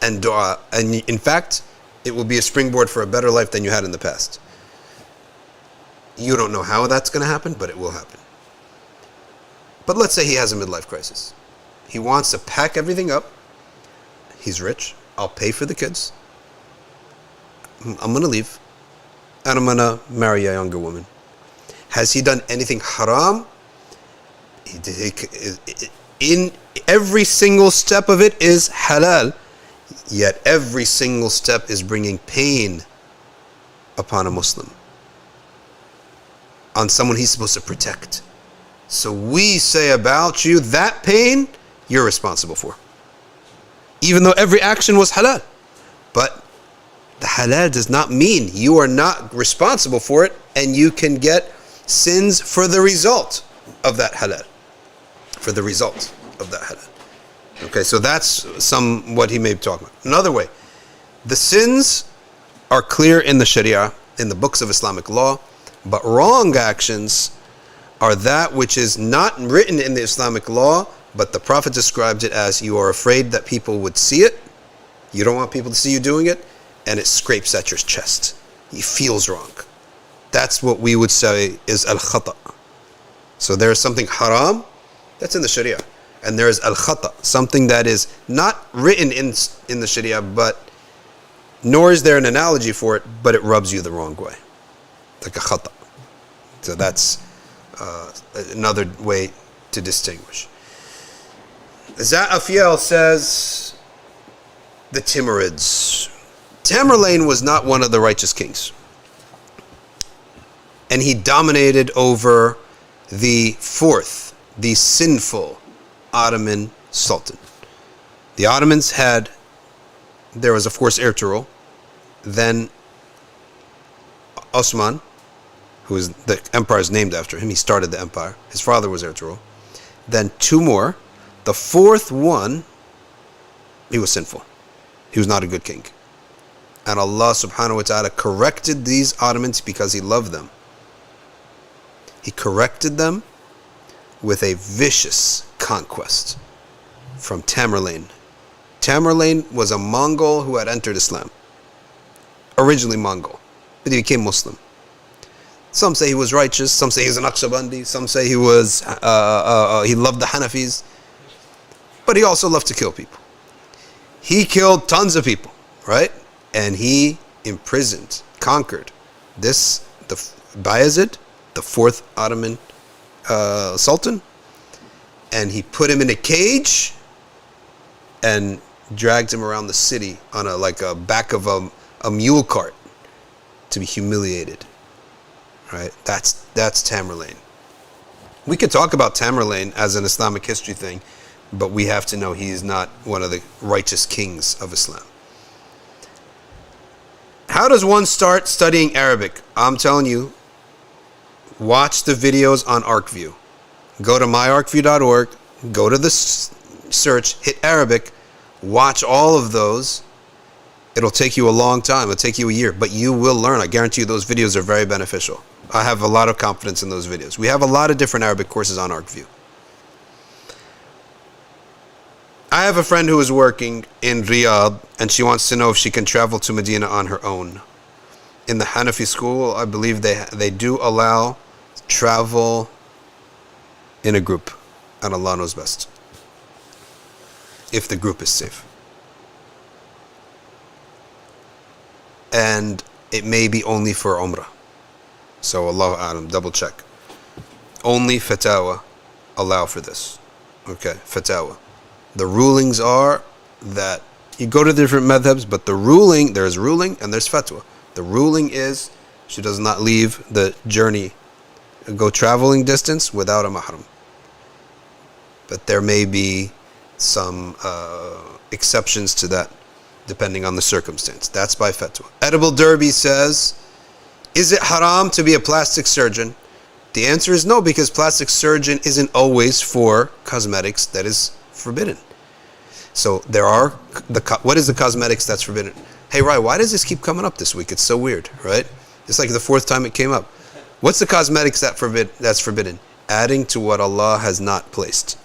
and dua, and in fact, it will be a springboard for a better life than you had in the past. You don't know how that's going to happen, but it will happen. But let's say he has a midlife crisis. He wants to pack everything up. He's rich. I'll pay for the kids. I'm going to leave. And I'm going to marry a younger woman. Has he done anything haram? In every single step of it is halal. Yet every single step is bringing pain upon a Muslim. On someone he's supposed to protect. So we say about you, that pain, you're responsible for. Even though every action was halal. But the halal does not mean you are not responsible for it, and you can get sins for the result of that halal. For the result of that halal. Okay, so that's what he may be talking about. Another way, the sins are clear in the Sharia, in the books of Islamic law, but wrong actions are that which is not written in the Islamic law, but the Prophet described it as you are afraid that people would see it, you don't want people to see you doing it, and it scrapes at your chest. It feels wrong. That's what we would say is al-khata. So there is something haram, that's in the Sharia. And there is al-khata, something that is not written in the Sharia, but nor is there an analogy for it, but it rubs you the wrong way. Like a khata. So that's another way to distinguish. Za'afiel says, the Timurids. Tamerlane was not one of the righteous kings. And he dominated over the fourth, the sinful Ottoman Sultan. The Ottomans there was of course Ertugrul, then Osman, who is the empire is named after him. He started the empire. His father was Ertugrul. Then two more. The fourth one, he was sinful. He was not a good king. And Allah subhanahu wa ta'ala corrected these Ottomans because He loved them. He corrected them with a vicious conquest from Tamerlane. Tamerlane was a Mongol who had entered Islam. Originally Mongol, but he became Muslim. Some say he was righteous, some say he was an Naqshbandi, some say he was he loved the Hanafis, but he also loved to kill people. He killed tons of people, right? And he imprisoned, conquered the Bayezid, the fourth Ottoman Sultan, and he put him in a cage and dragged him around the city on a back of a mule cart to be humiliated. Right? That's Tamerlane. We could talk about Tamerlane as an Islamic history thing, but we have to know he is not one of the righteous kings of Islam. How does one start studying Arabic? I'm telling you, watch the videos on ArcView. Go to myarcview.org, go to the search, hit Arabic, watch all of those. It'll take you a long time. It'll take you a year, but you will learn. I guarantee you those videos are very beneficial. I have a lot of confidence in those videos. We have a lot of different Arabic courses on ArcView. I have a friend who is working in Riyadh, and she wants to know if she can travel to Medina on her own. In the Hanafi school, I believe they do allow travel in a group, and Allah knows best, if the group is safe. And it may be only for Umrah. So Allahu A'lam, double check. Only Fatawa allow for this. Okay, Fatawa. The rulings are that you go to different madhabs, but there's ruling and there's fatwa. The ruling is she does not leave the journey, go traveling distance without a mahram. But there may be some exceptions to that, depending on the circumstance. That's by fatwa. Edible Derby says, is it haram to be a plastic surgeon The answer is no, because plastic surgeon isn't always for cosmetics that is forbidden. So there are what is the cosmetics that's forbidden? Hey, Rai, why does this keep coming up this week? It's so weird, right? It's like the fourth time it came up. What's the cosmetics that's forbidden? Adding to what Allah has not placed.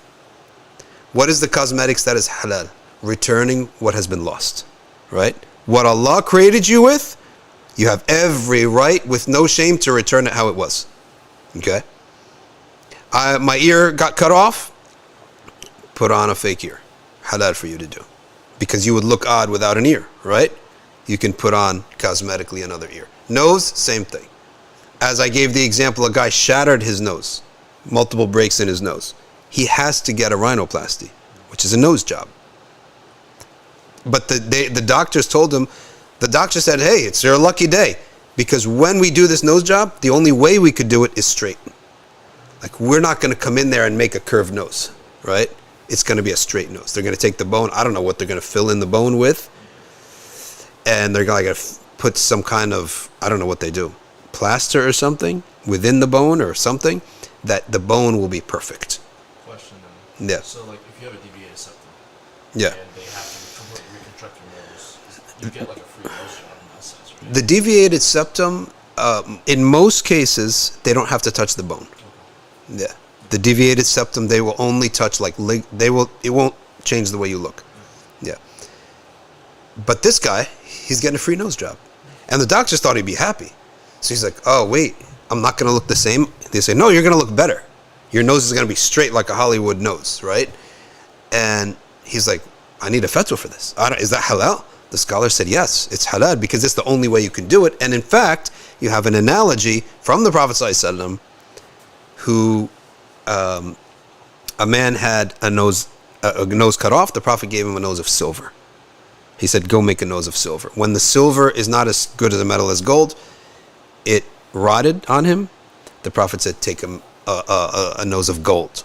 What is the cosmetics that is halal? Returning what has been lost, right? What Allah created you with, you have every right with no shame to return it how it was. Okay? My ear got cut off. Put on a fake ear. Halal for you to do. Because you would look odd without an ear, right? You can put on cosmetically another ear. Nose, same thing. As I gave the example, a guy shattered his nose. Multiple breaks in his nose. He has to get a rhinoplasty, which is a nose job. But the doctors told him, the doctor said, hey, it's your lucky day. Because when we do this nose job, the only way we could do it is straight. Like, we're not going to come in there and make a curved nose, right? It's going to be a straight nose. They're going to take the bone. I don't know what they're going to fill in the bone with. And they're going to put some kind of, I don't know what they do, plaster or something within the bone or something, that the bone will be perfect. Question then. Yeah. So, like, if you have a deviated septum, yeah, and they have to completely reconstruct your nose, you get like a free nose job in that sense, right? the deviated septum, in most cases, they don't have to touch the bone. Yeah. The deviated septum, they will only touch it won't change the way you look. Yeah. But this guy, he's getting a free nose job. And the doctors thought he'd be happy. So he's like, oh, wait, I'm not going to look the same. They say, no, you're going to look better. Your nose is going to be straight like a Hollywood nose, right? And he's like, I need a fatwa for this. Is that halal? The scholar said, yes, it's halal because it's the only way you can do it. And in fact, you have an analogy from the Prophet ﷺ who a man had a nose cut off. The Prophet gave him a nose of silver. He said, go make a nose of silver. When the silver is not as good as a metal as gold, it rotted on him. The Prophet said, take him a nose of gold.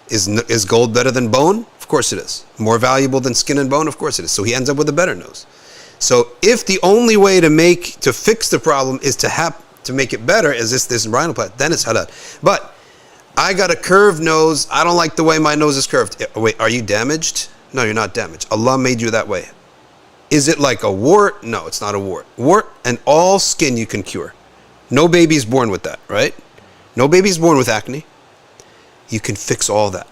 Is gold better than bone? Of course it is. More valuable than skin and bone? Of course it is. So he ends up with a better nose. So if the only way to fix the problem is to make it better is this rhinoplasty, then it's halal. But I got a curved nose. I don't like the way my nose is curved. Wait, are you damaged? No, you're not damaged. Allah made you that way. Is it like a wart? No, it's not a wart. Wart and all skin you can cure. No baby is born with that, right? No baby is born with acne. You can fix all that.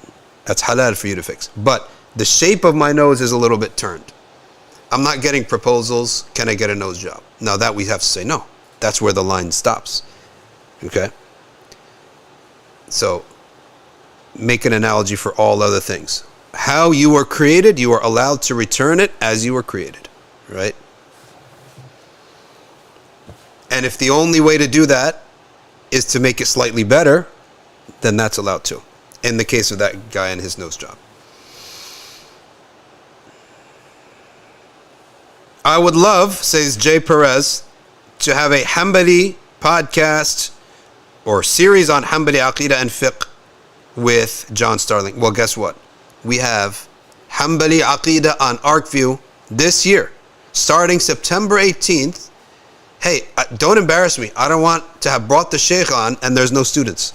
That's halal for you to fix. But the shape of my nose is a little bit turned. I'm not getting proposals. Can I get a nose job? Now that we have to say no. That's where the line stops. Okay? So, make an analogy for all other things. How you were created, you are allowed to return it as you were created. Right? And if the only way to do that is to make it slightly better, then that's allowed too. In the case of that guy and his nose job. I would love, says Jay Perez, to have a Hanbali podcast or series on Hanbali Aqidah and Fiqh with John Starling. Well, guess what? We have Hanbali Aqidah on ArcView this year, starting September 18th. Hey, don't embarrass me. I don't want to have brought the Sheikh on and there's no students.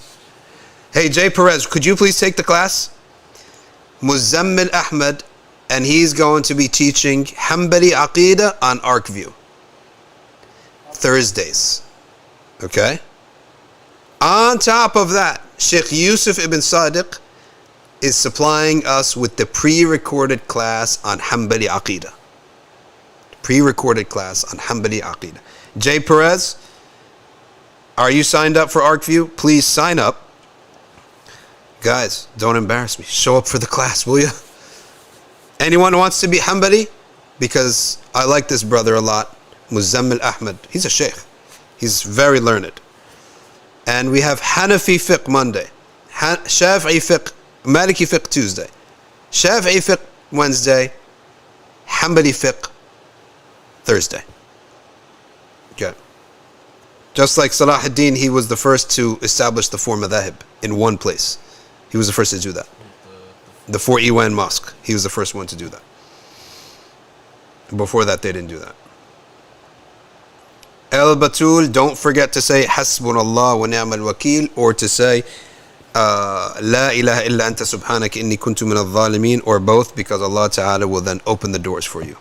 Hey, Jay Perez, could you please take the class? Muzammil Ahmed, and he's going to be teaching Hanbali Aqidah on ArcView. Thursdays. Okay? On top of that, Sheikh Yusuf ibn Sadiq is supplying us with the pre-recorded class on Hanbali Aqidah. Pre-recorded class on Hanbali Aqidah. Jay Perez, are you signed up for ArcView? Please sign up. Guys, don't embarrass me. Show up for the class, will you? Anyone who wants to be Hanbali? Because I like this brother a lot. Muzammil Ahmed. He's a sheikh. He's very learned. And we have Hanafi Fiqh Monday. Shafi'i Fiqh, Maliki Fiqh Tuesday. Shafi'i Fiqh Wednesday. Hanbali Fiqh Thursday. Okay. Just like Salahuddin, he was the first to establish the four madhahib in one place. He was the first to do that. The 4 Iwan mosque. He was the first one to do that. Before that, they didn't do that. El-Batul, don't forget to say Hasbunallah wa ni'mal wakil, or to say La ilaha illa anta subhanaka inni kuntu min al-zalimin, or both, because Allah Ta'ala will then open the doors for you.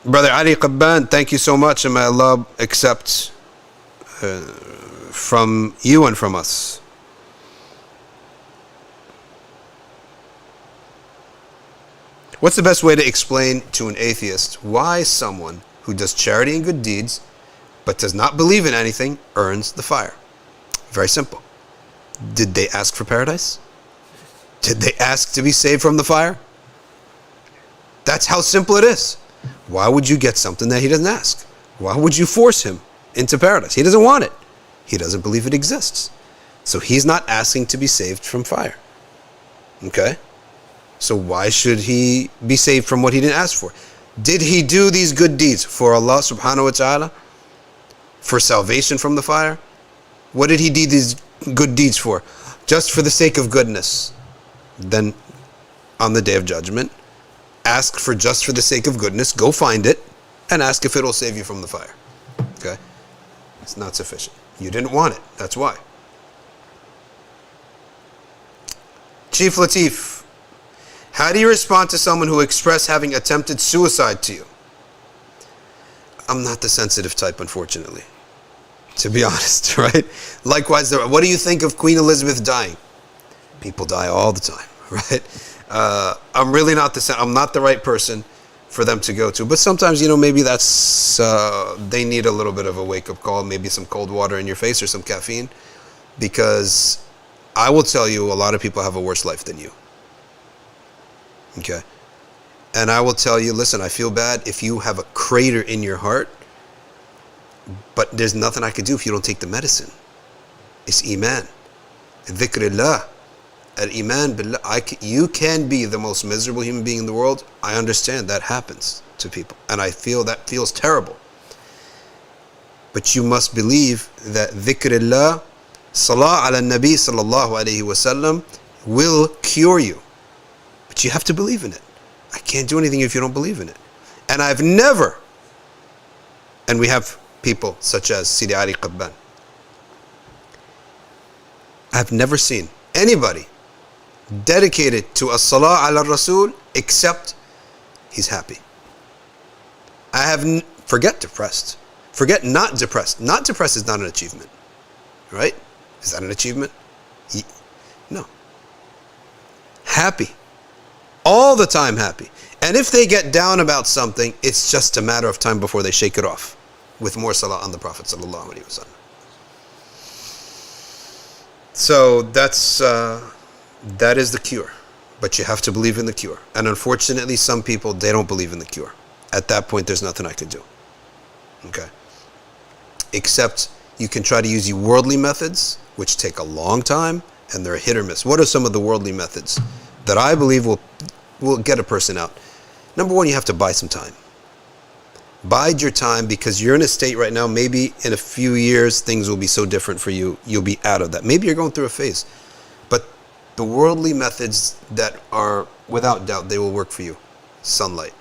Brother Ali Qabban, thank you so much, and may Allah accept from you and from us. What's the best way to explain to an atheist why someone who does charity and good deeds but does not believe in anything earns the fire? Very simple. Did they ask for paradise? Did they ask to be saved from the fire? That's how simple it is. Why would you get something that he doesn't ask? Why would you force him into paradise? He doesn't want it. He doesn't believe it exists. So he's not asking to be saved from fire. Okay? So why should he be saved from what he didn't ask for? Did he do these good deeds for Allah subhanahu wa ta'ala? For salvation from the fire? What did he do these good deeds for? Just for the sake of goodness. Then on the day of judgment, ask for just for the sake of goodness, go find it, and ask if it'll save you from the fire. Okay? It's not sufficient. You didn't want it. That's why. Chief Latif, how do you respond to someone who expressed having attempted suicide to you? I'm not the sensitive type, unfortunately, to be honest, right? Likewise, what do you think of Queen Elizabeth dying? People die all the time, right? I'm really not I'm not the right person for them to go to. But sometimes, maybe that's, they need a little bit of a wake-up call, maybe some cold water in your face or some caffeine. Because I will tell you, a lot of people have a worse life than you. Okay? And I will tell you, listen, I feel bad if you have a crater in your heart, but there's nothing I could do if you don't take the medicine. It's Iman. Dhikrillah. Al-Iman billah. You can be the most miserable human being in the world. I understand that happens to people. And I feel that feels terrible. But you must believe that dhikrillah, salah ala nabi sallallahu alayhi wasallam, will cure you. But you have to believe in it. I can't do anything if you don't believe in it. And I've never, and we have people such as Sidi Ali Qabban, I've never seen anybody dedicated to a salah ala Rasul except he's happy. Forget depressed. Forget not depressed. Not depressed is not an achievement. Right? Is that an achievement? No. Happy. All the time happy. And if they get down about something, it's just a matter of time before they shake it off with more salah on the Prophet sallallahu alaihi wasallam. So that is the cure. But you have to believe in the cure. And unfortunately, some people, they don't believe in the cure. At that point, there's nothing I can do. Okay? Except you can try to use worldly methods, which take a long time, and they're hit or miss. What are some of the worldly methods that I believe will get a person out? Number one, you have to buy some time. Bide your time, because you're in a state right now, maybe in a few years, things will be so different for you, you'll be out of that. Maybe you're going through a phase. But the worldly methods that are, without doubt, they will work for you. Sunlight,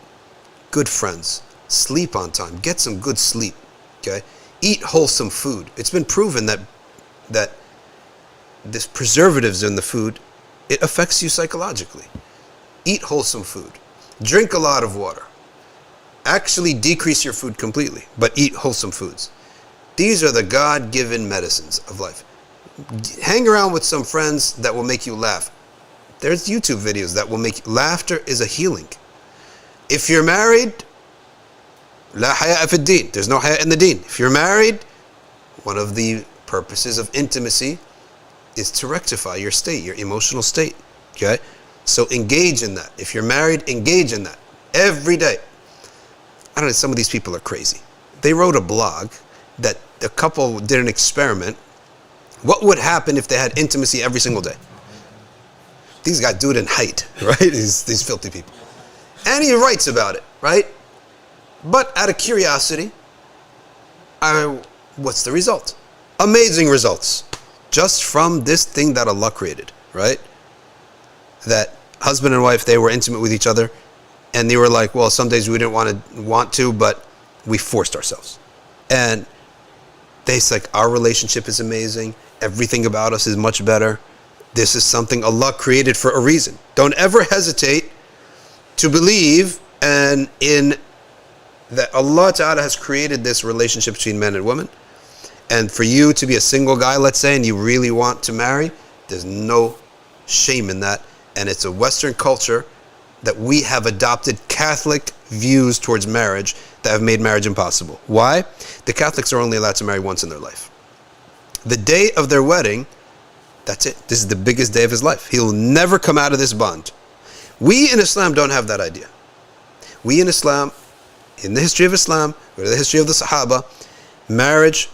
good friends, sleep on time, get some good sleep, okay? Eat wholesome food. It's been proven that this preservatives in the food, it affects you psychologically. Eat wholesome food. Drink a lot of water. Actually decrease your food completely, but eat wholesome foods. These are the God-given medicines of life. Hang around with some friends that will make you laugh. There's YouTube videos that will make laughter is a healing. If you're married, la haya fi din. There's no haya in the deen. If you're married, one of the purposes of intimacy is to rectify your state, your emotional state. Okay? So engage in that. If you're married, engage in that every day. I don't know, some of these people are crazy. They wrote a blog that a couple did an experiment. What would happen if they had intimacy every single day? These guys do it in height, right? These filthy people. And he writes about it, right? But out of curiosity, what's the result? Amazing results. Just from this thing that Allah created, right? That husband and wife, they were intimate with each other And they were like, well, some days we didn't want to, but we forced ourselves. And they's like, our relationship is amazing. Everything about us is much better. This is something Allah created for a reason. Don't ever hesitate to believe and in that Allah Ta'ala has created this relationship between men and women. And for you to be a single guy, let's say, and you really want to marry, there's no shame in that. And it's a Western culture that we have adopted Catholic views towards marriage that have made marriage impossible. Why? The Catholics are only allowed to marry once in their life. The day of their wedding, that's it. This is the biggest day of his life. He'll never come out of this bond. We in Islam don't have that idea. We in Islam, in the history of Islam, or the history of the Sahaba, marriage,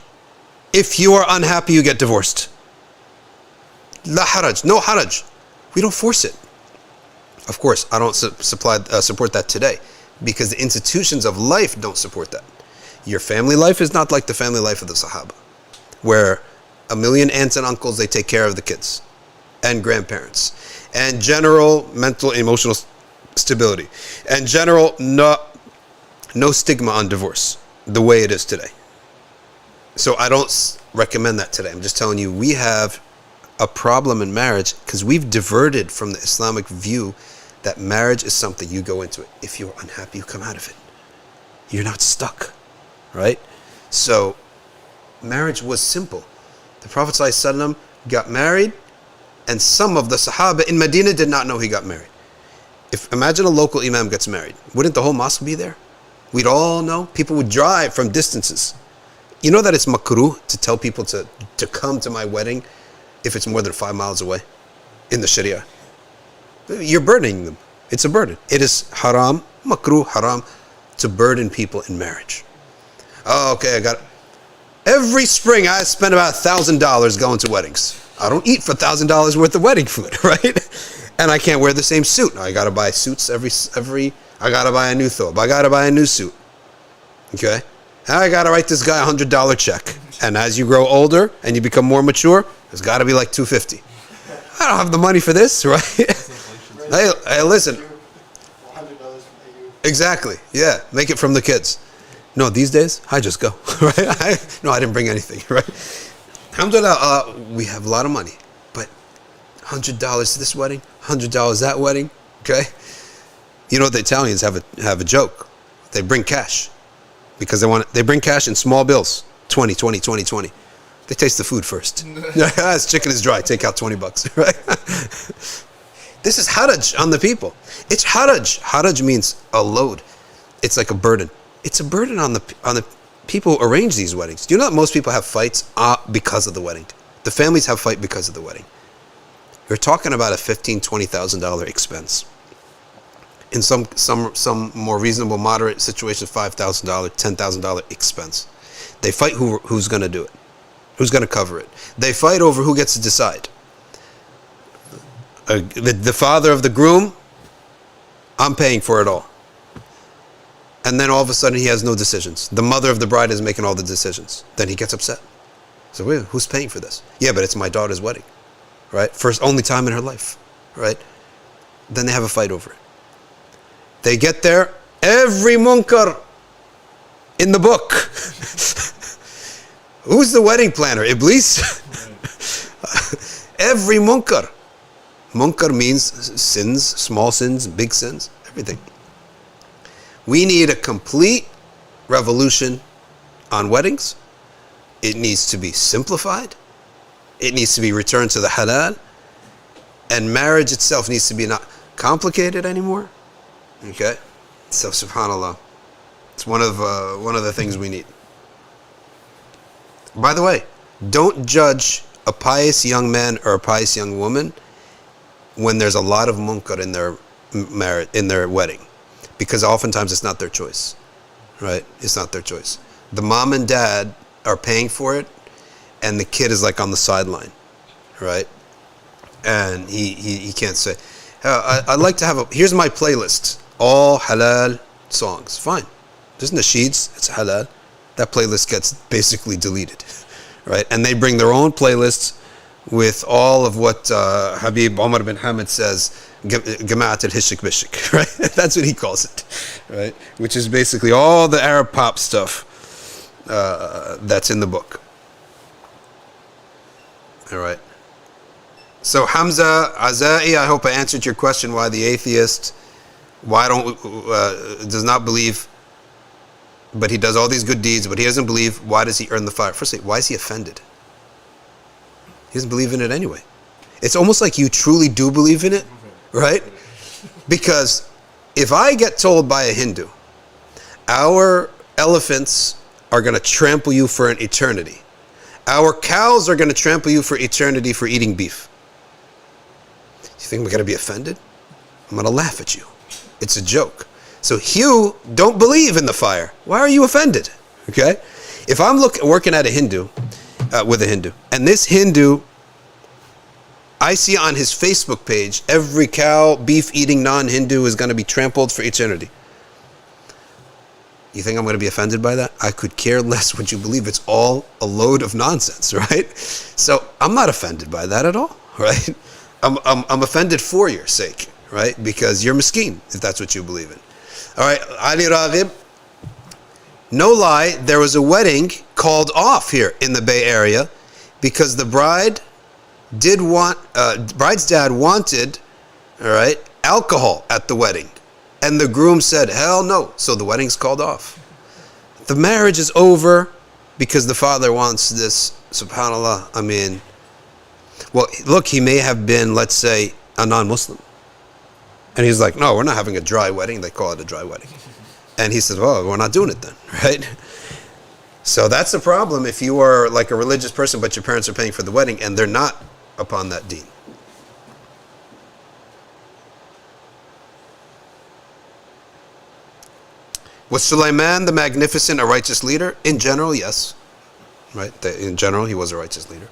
if you are unhappy, you get divorced. La haraj, no haraj. We don't force it. Of course, I don't support that today because the institutions of life don't support that. Your family life is not like the family life of the Sahaba, where a million aunts and uncles, they take care of the kids and grandparents, and general mental emotional stability, and general no stigma on divorce the way it is today. So I don't recommend that today. I'm just telling you, we have a problem in marriage because we've diverted from the Islamic view that marriage is something you go into it. If you're unhappy, you come out of it. You're not stuck, right? So marriage was simple. The Prophet ﷺ got married, and some of the Sahaba in Medina did not know he got married. Imagine a local imam gets married. Wouldn't the whole mosque be there? We'd all know. People would drive from distances. You know that it's makruh to tell people to come to my wedding if it's more than 5 miles away in the Sharia. You're burdening them. It's a burden. It is haram, makruh, haram, to burden people in marriage. Oh, okay, I got it. Every spring I spend about $1,000 going to weddings. I don't eat for $1,000 worth of wedding food, right? And I can't wear the same suit. I gotta buy suits I gotta buy a new thobe. I gotta buy a new suit. Okay? I gotta write this guy a $100 check. And as you grow older and you become more mature, it's gotta be like $250. I don't have the money for this, right? Hey, listen. Exactly. Yeah. Make it from the kids. No, these days, I just go, right? I didn't bring anything, right? Alhamdulillah, we have a lot of money, but $100 to this wedding, $100 that wedding, okay? You know, the Italians have a joke. They bring cash because they bring cash in small bills, 20, 20, 20, 20. They taste the food first. This chicken is dry, take out $20, right? This is haraj on the people. It's haraj. Haraj means a load. It's like a burden. It's a burden on the people who arrange these weddings. Do you know that most people have fights because of the wedding? The families have fight because of the wedding. You're talking about a $15,000, $20,000 expense. In some more reasonable, moderate situations, $5,000, $10,000 expense. They fight who's going to do it, who's going to cover it. They fight over who gets to decide. The father of the groom, I'm paying for it all. And then all of a sudden he has no decisions. The mother of the bride is making all the decisions. Then he gets upset. So wait, who's paying for this? Yeah, but it's my daughter's wedding, right? First, only time in her life, right? Then they have a fight over it. They get there, every munkar in the book. Who's the wedding planner? Iblis? Every munkar. Munkar means sins, small sins, big sins, everything. We need a complete revolution on weddings. It needs to be simplified. It needs to be returned to the halal. And marriage itself needs to be not complicated anymore. Okay? So subhanAllah. It's one of the things we need. By the way, don't judge a pious young man or a pious young woman when there's a lot of munkar in their wedding. Because oftentimes it's not their choice, right? It's not their choice. The mom and dad are paying for it, and the kid is like on the sideline, right? And he can't say, I'd like to have here's my playlist, all halal songs. Fine. There's nasheeds, it's halal. That playlist gets basically deleted, right? And they bring their own playlists with all of what Habib Omar bin Hamid says, Gama'at al-Hishik Bishik, right? That's what he calls it, right? Which is basically all the Arab pop stuff that's in the book. All right. So Hamza Azai, I hope I answered your question. Why the atheist? Does not believe, but he does all these good deeds, but he doesn't believe. Why does he earn the fire? Firstly, why is he offended? He doesn't believe in it anyway. It's almost like you truly do believe in it, right? Because if I get told by a Hindu, our elephants are going to trample you for an eternity, our cows are going to trample you for eternity for eating beef, you think we're going to be offended? I'm going to laugh at you. It's a joke. So you don't believe in the fire. Why are you offended? Okay? If I'm working at a Hindu, with a Hindu, and this Hindu, I see on his Facebook page, every cow, beef-eating non-Hindu is going to be trampled for eternity. You think I'm going to be offended by that? I could care less what you believe. It's all a load of nonsense, right? So I'm not offended by that at all, right? I'm offended for your sake, right? Because you're miskeen, if that's what you believe in. All right, Ali Raghib. No lie, there was a wedding called off here in the Bay Area because the bride's dad wanted, all right, alcohol at the wedding. And the groom said, hell no. So the wedding's called off. The marriage is over because the father wants this. SubhanAllah. I mean, well, look, he may have been, let's say, a non-Muslim. And he's like, no, we're not having a dry wedding. They call it a dry wedding. And he says, well, we're not doing it then, right? So that's the problem if you are like a religious person, but your parents are paying for the wedding and they're not upon that deen. Was Sulayman the Magnificent a righteous leader? In general, yes. Right? In general, he was a righteous leader.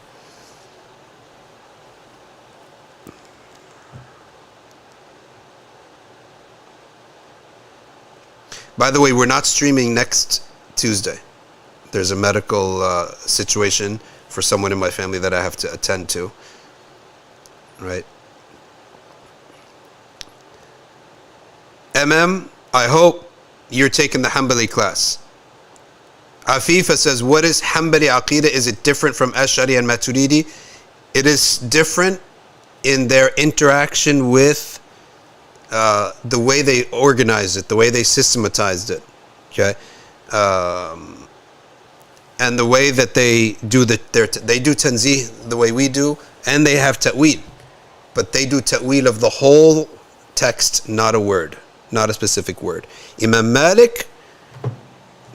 By the way, we're not streaming next Tuesday. There's a medical situation for someone in my family that I have to attend to. Right? I hope you're taking the Hanbali class. Afifa says, what is Hanbali Aqidah? Is it different from Ash'ari and Maturidi? It is different in their interaction with the way they organized it, the way they systematized it, okay, and the way that they do they do tanzih the way we do, and they have ta'wil, but they do ta'wil of the whole text, not a word, not a specific word. Imam Malik,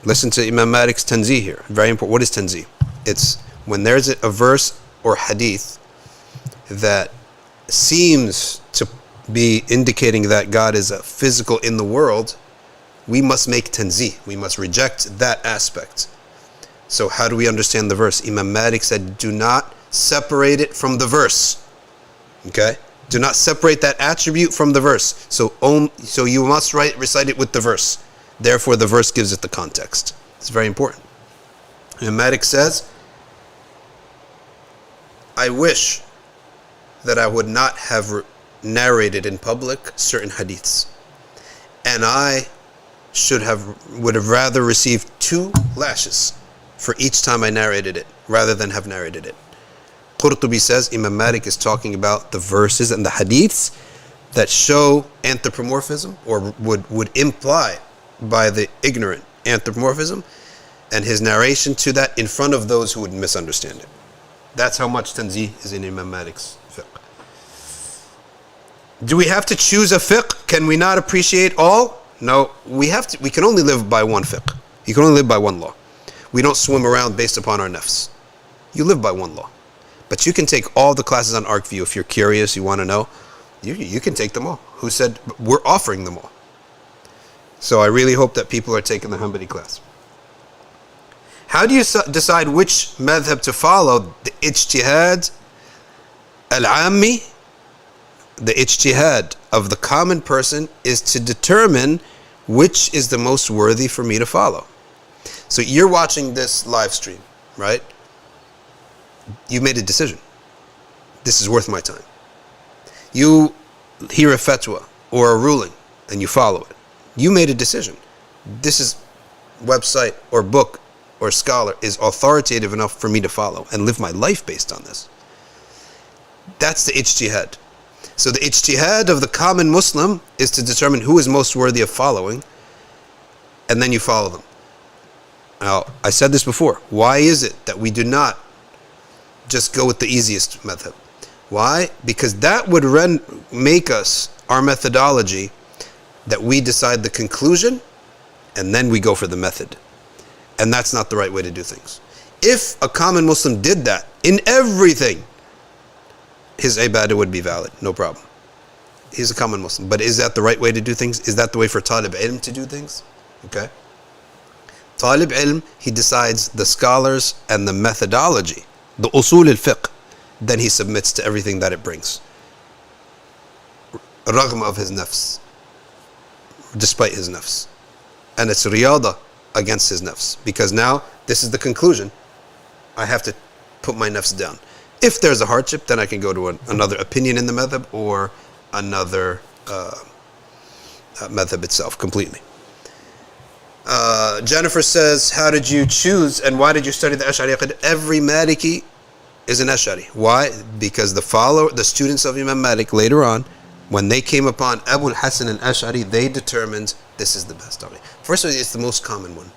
listen to Imam Malik's tanzih here, very important. What is tanzih? It's when there's a verse or hadith that seems to be indicating that God is physical in the world, we must make tanzih. We must reject that aspect. So how do we understand the verse? Imam Malik said, do not separate it from the verse. Okay? Do not separate that attribute from the verse. So you must recite it with the verse. Therefore, the verse gives it the context. It's very important. Imam Malik says, I wish that I would not have narrated in public certain hadiths, and I would have rather received 2 lashes for each time I narrated it rather than have narrated it. Qurtubi says Imam Malik is talking about the verses and the hadiths that show anthropomorphism, or would imply by the ignorant anthropomorphism, and his narration to that in front of those who would misunderstand it. That's how much tanzih is in Imam Malik's fiqh. Do we have to choose a fiqh? Can we not appreciate all? No, we can only live by one fiqh. You can only live by one law. We don't swim around based upon our nafs. You live by one law. But you can take all the classes on ArcView if you're curious, you want to know. You can take them all. Who said we're offering them all? So I really hope that people are taking the Hanbali class. How do you decide which madhab to follow? The ijtihad al-ammi, the ijtihad of the common person, is to determine which is the most worthy for me to follow. So you're watching this live stream, right? You made a decision. This is worth my time. You hear a fatwa or a ruling and you follow it. You made a decision. This is website or book or scholar is authoritative enough for me to follow and live my life based on this. That's the ijtihad. So the ijtihad of the common Muslim is to determine who is most worthy of following, and then you follow them. Now, I said this before. Why is it that we do not just go with the easiest method? Why? Because that would make us, our methodology, that we decide the conclusion, and then we go for the method. And that's not the right way to do things. If a common Muslim did that in everything, his ibadah would be valid, no problem. He's a common Muslim. But is that the right way to do things? Is that the way for talib ilm to do things? Okay. Talib ilm, he decides the scholars and the methodology, the usul al-fiqh, then he submits to everything that it brings. Raghm of his nafs, despite his nafs. And it's riyada against his nafs. Because now, this is the conclusion. I have to put my nafs down. If there's a hardship, then I can go to another opinion in the madhab or another madhab itself completely. Jennifer says, how did you choose and why did you study the Ash'ari Aqid? Every Maliki is an Ash'ari. Why? Because the students of Imam Malik later on, when they came upon Abu al-Hasan al-Ash'ari, they determined this is the best Aqid. First of all, it's the most common one.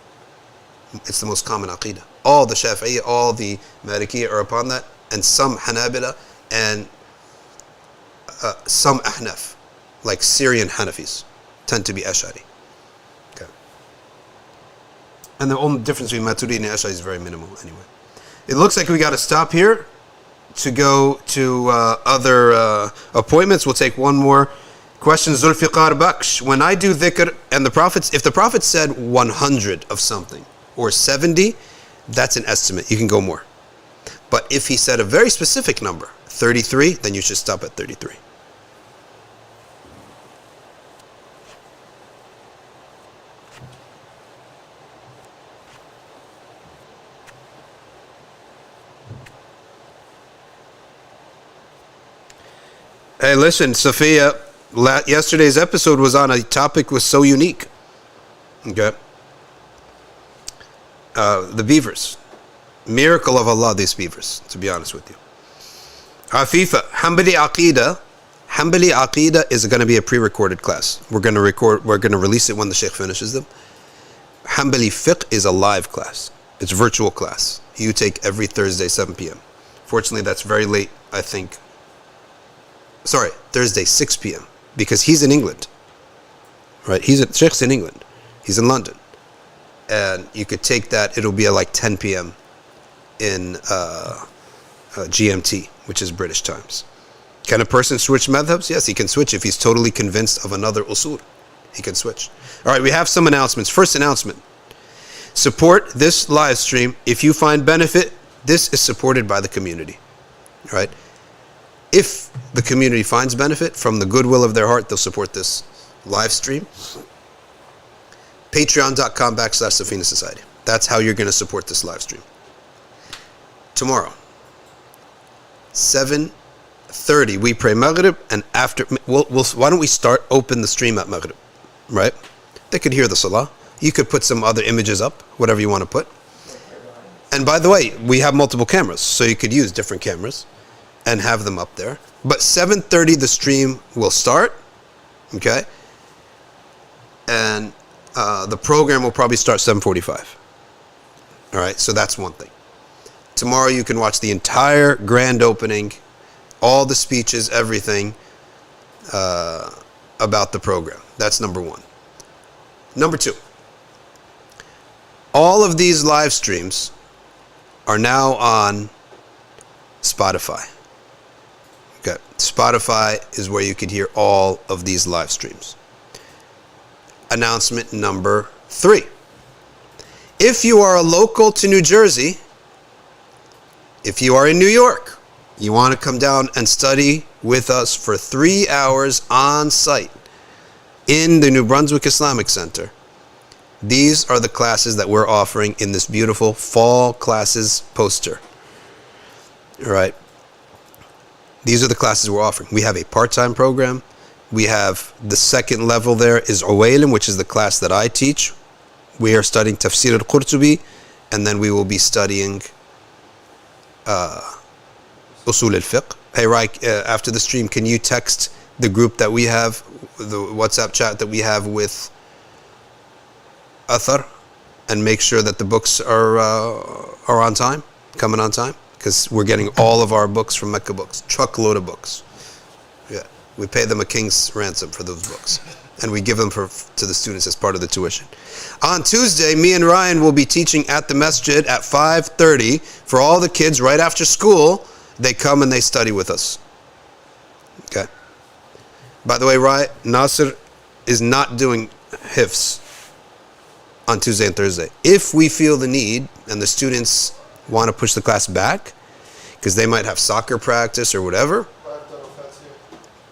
It's the most common Aqidah. All the Shafi'iyya, all the Malikiyya are upon that, and some Hanabila, and some Ahnaf, like Syrian Hanafis, tend to be Ash'ari. Okay. And the only difference between Maturidi and Ash'ari is very minimal anyway. It looks like we got to stop here to go to other appointments. We'll take one more question. Zulfiqar Baksh. When I do dhikr and if the Prophet said 100 of something or 70, that's an estimate. You can go more. But if he said a very specific number, 33, then you should stop at 33. Hey, listen, Sophia, yesterday's episode was on a topic was so unique. Okay. The beavers. Miracle of Allah, these beavers, to be honest with you. Afifa, Hanbali Aqidah is going to be a pre-recorded class. We're going to release it when the Sheikh finishes them. Hanbali Fiqh is a live class. It's a virtual class. You take every Thursday, 7 p.m. Fortunately, that's very late, I think. Sorry, Thursday, 6 p.m. Because he's in England. Right? Sheikh's in England. He's in London. And you could take that, it'll be at like 10 p.m. in GMT, which is British times. Can a person switch madhabs? Yes, he can switch if he's totally convinced of another usul. He can switch. All right, we have some announcements. First announcement. Support this live stream. If you find benefit, this is supported by the community. All right? If the community finds benefit from the goodwill of their heart, they'll support this live stream. Patreon.com/Safina Society. That's how you're going to support this live stream. Tomorrow, 7:30, we pray Maghrib, and after, why don't we open the stream at Maghrib, right? They could hear the Salah. You could put some other images up, whatever you want to put. And by the way, we have multiple cameras, so you could use different cameras and have them up there. But 7:30, the stream will start, okay? And the program will probably start 7:45. All right, so that's one thing. Tomorrow you can watch the entire grand opening, all the speeches, everything about the program. That's number one. Number two, all of these live streams are now on Spotify. Okay, Spotify is where you could hear all of these live streams. Announcement number 3. If you are a local to New Jersey, if you are in New York, you want to come down and study with us for 3 hours on site in the New Brunswick Islamic Center, these are the classes that we're offering in this beautiful fall classes poster. All right. These are the classes we're offering. We have a part-time program We have the second level there is Uwailim, which is the class that I teach. We are studying Tafsir al-Qurtubi, and then we will be studying Usul al-Fiqh. Hey, Raik, after the stream, can you text the group that we have, the WhatsApp chat that we have with Athar, and make sure that the books are on time, coming on time? Because we're getting all of our books from Mecca Books, truckload of books. Yeah, we pay them a king's ransom for those books, and we give them to the students as part of the tuition. On Tuesday, me and Ryan will be teaching at the masjid at 5:30 for all the kids right after school. They come and they study with us. Okay. By the way, Ryan, Nasir is not doing hifs on Tuesday and Thursday. If we feel the need and the students want to push the class back, because they might have soccer practice or whatever.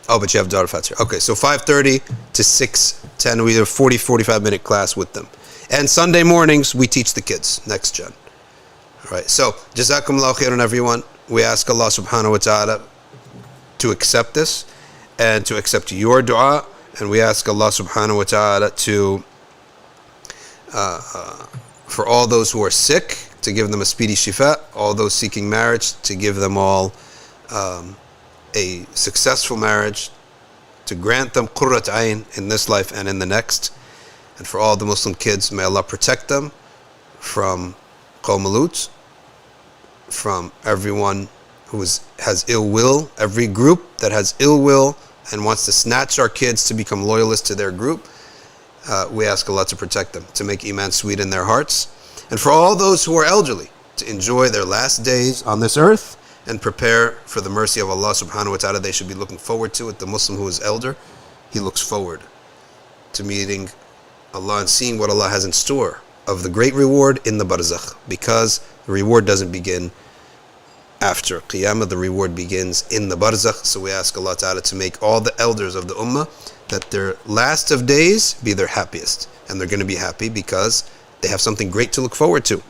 Oh, but you have Darul here. Okay, so 5:30 to 6:10, we have a 45 minute class with them. And Sunday mornings, we teach the kids, next gen. All right, so Jazakumullahu khairan, everyone. We ask Allah subhanahu wa ta'ala to accept this and to accept your dua. And we ask Allah subhanahu wa ta'ala to, for all those who are sick, to give them a speedy shifa. All those seeking marriage, to give them all a successful marriage, to grant them qurrat ayn in this life and in the next. And for all the Muslim kids, may Allah protect them from Qawm Lut, from everyone who has ill will, every group that has ill will and wants to snatch our kids to become loyalists to their group. We ask Allah to protect them, to make Iman sweet in their hearts. And for all those who are elderly, to enjoy their last days on this earth and prepare for the mercy of Allah subhanahu wa ta'ala. They should be looking forward to it. The Muslim who is elder, he looks forward to meeting Allah and seeing what Allah has in store of the great reward in the barzakh, because the reward doesn't begin after Qiyamah, the reward begins in the barzakh. So we ask Allah ta'ala to make all the elders of the ummah, that their last of days be their happiest. And they're going to be happy because they have something great to look forward to.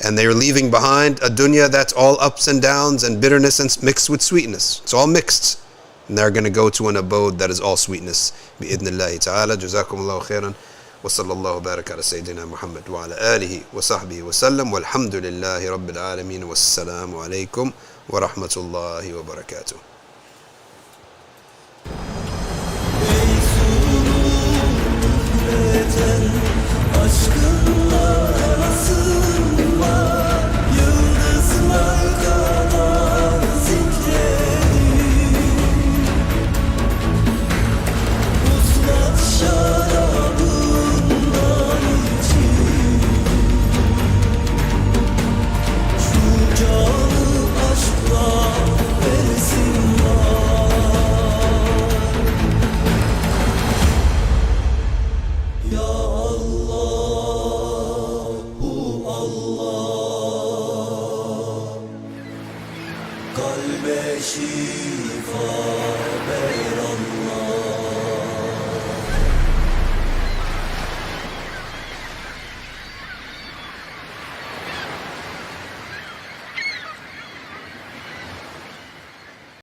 And they're leaving behind a dunya that's all ups and downs and bitterness and mixed with sweetness. It's all mixed. And they're going to go to an abode that is all sweetness. Bi-idhnillahi ta'ala. Jazakumullahu khairan. وصلى الله وبارك على سيدنا محمد وعلى آله وصحبه وسلم والحمد لله رب العالمين والسلام عليكم ورحمة الله وبركاته. Kalbe şifa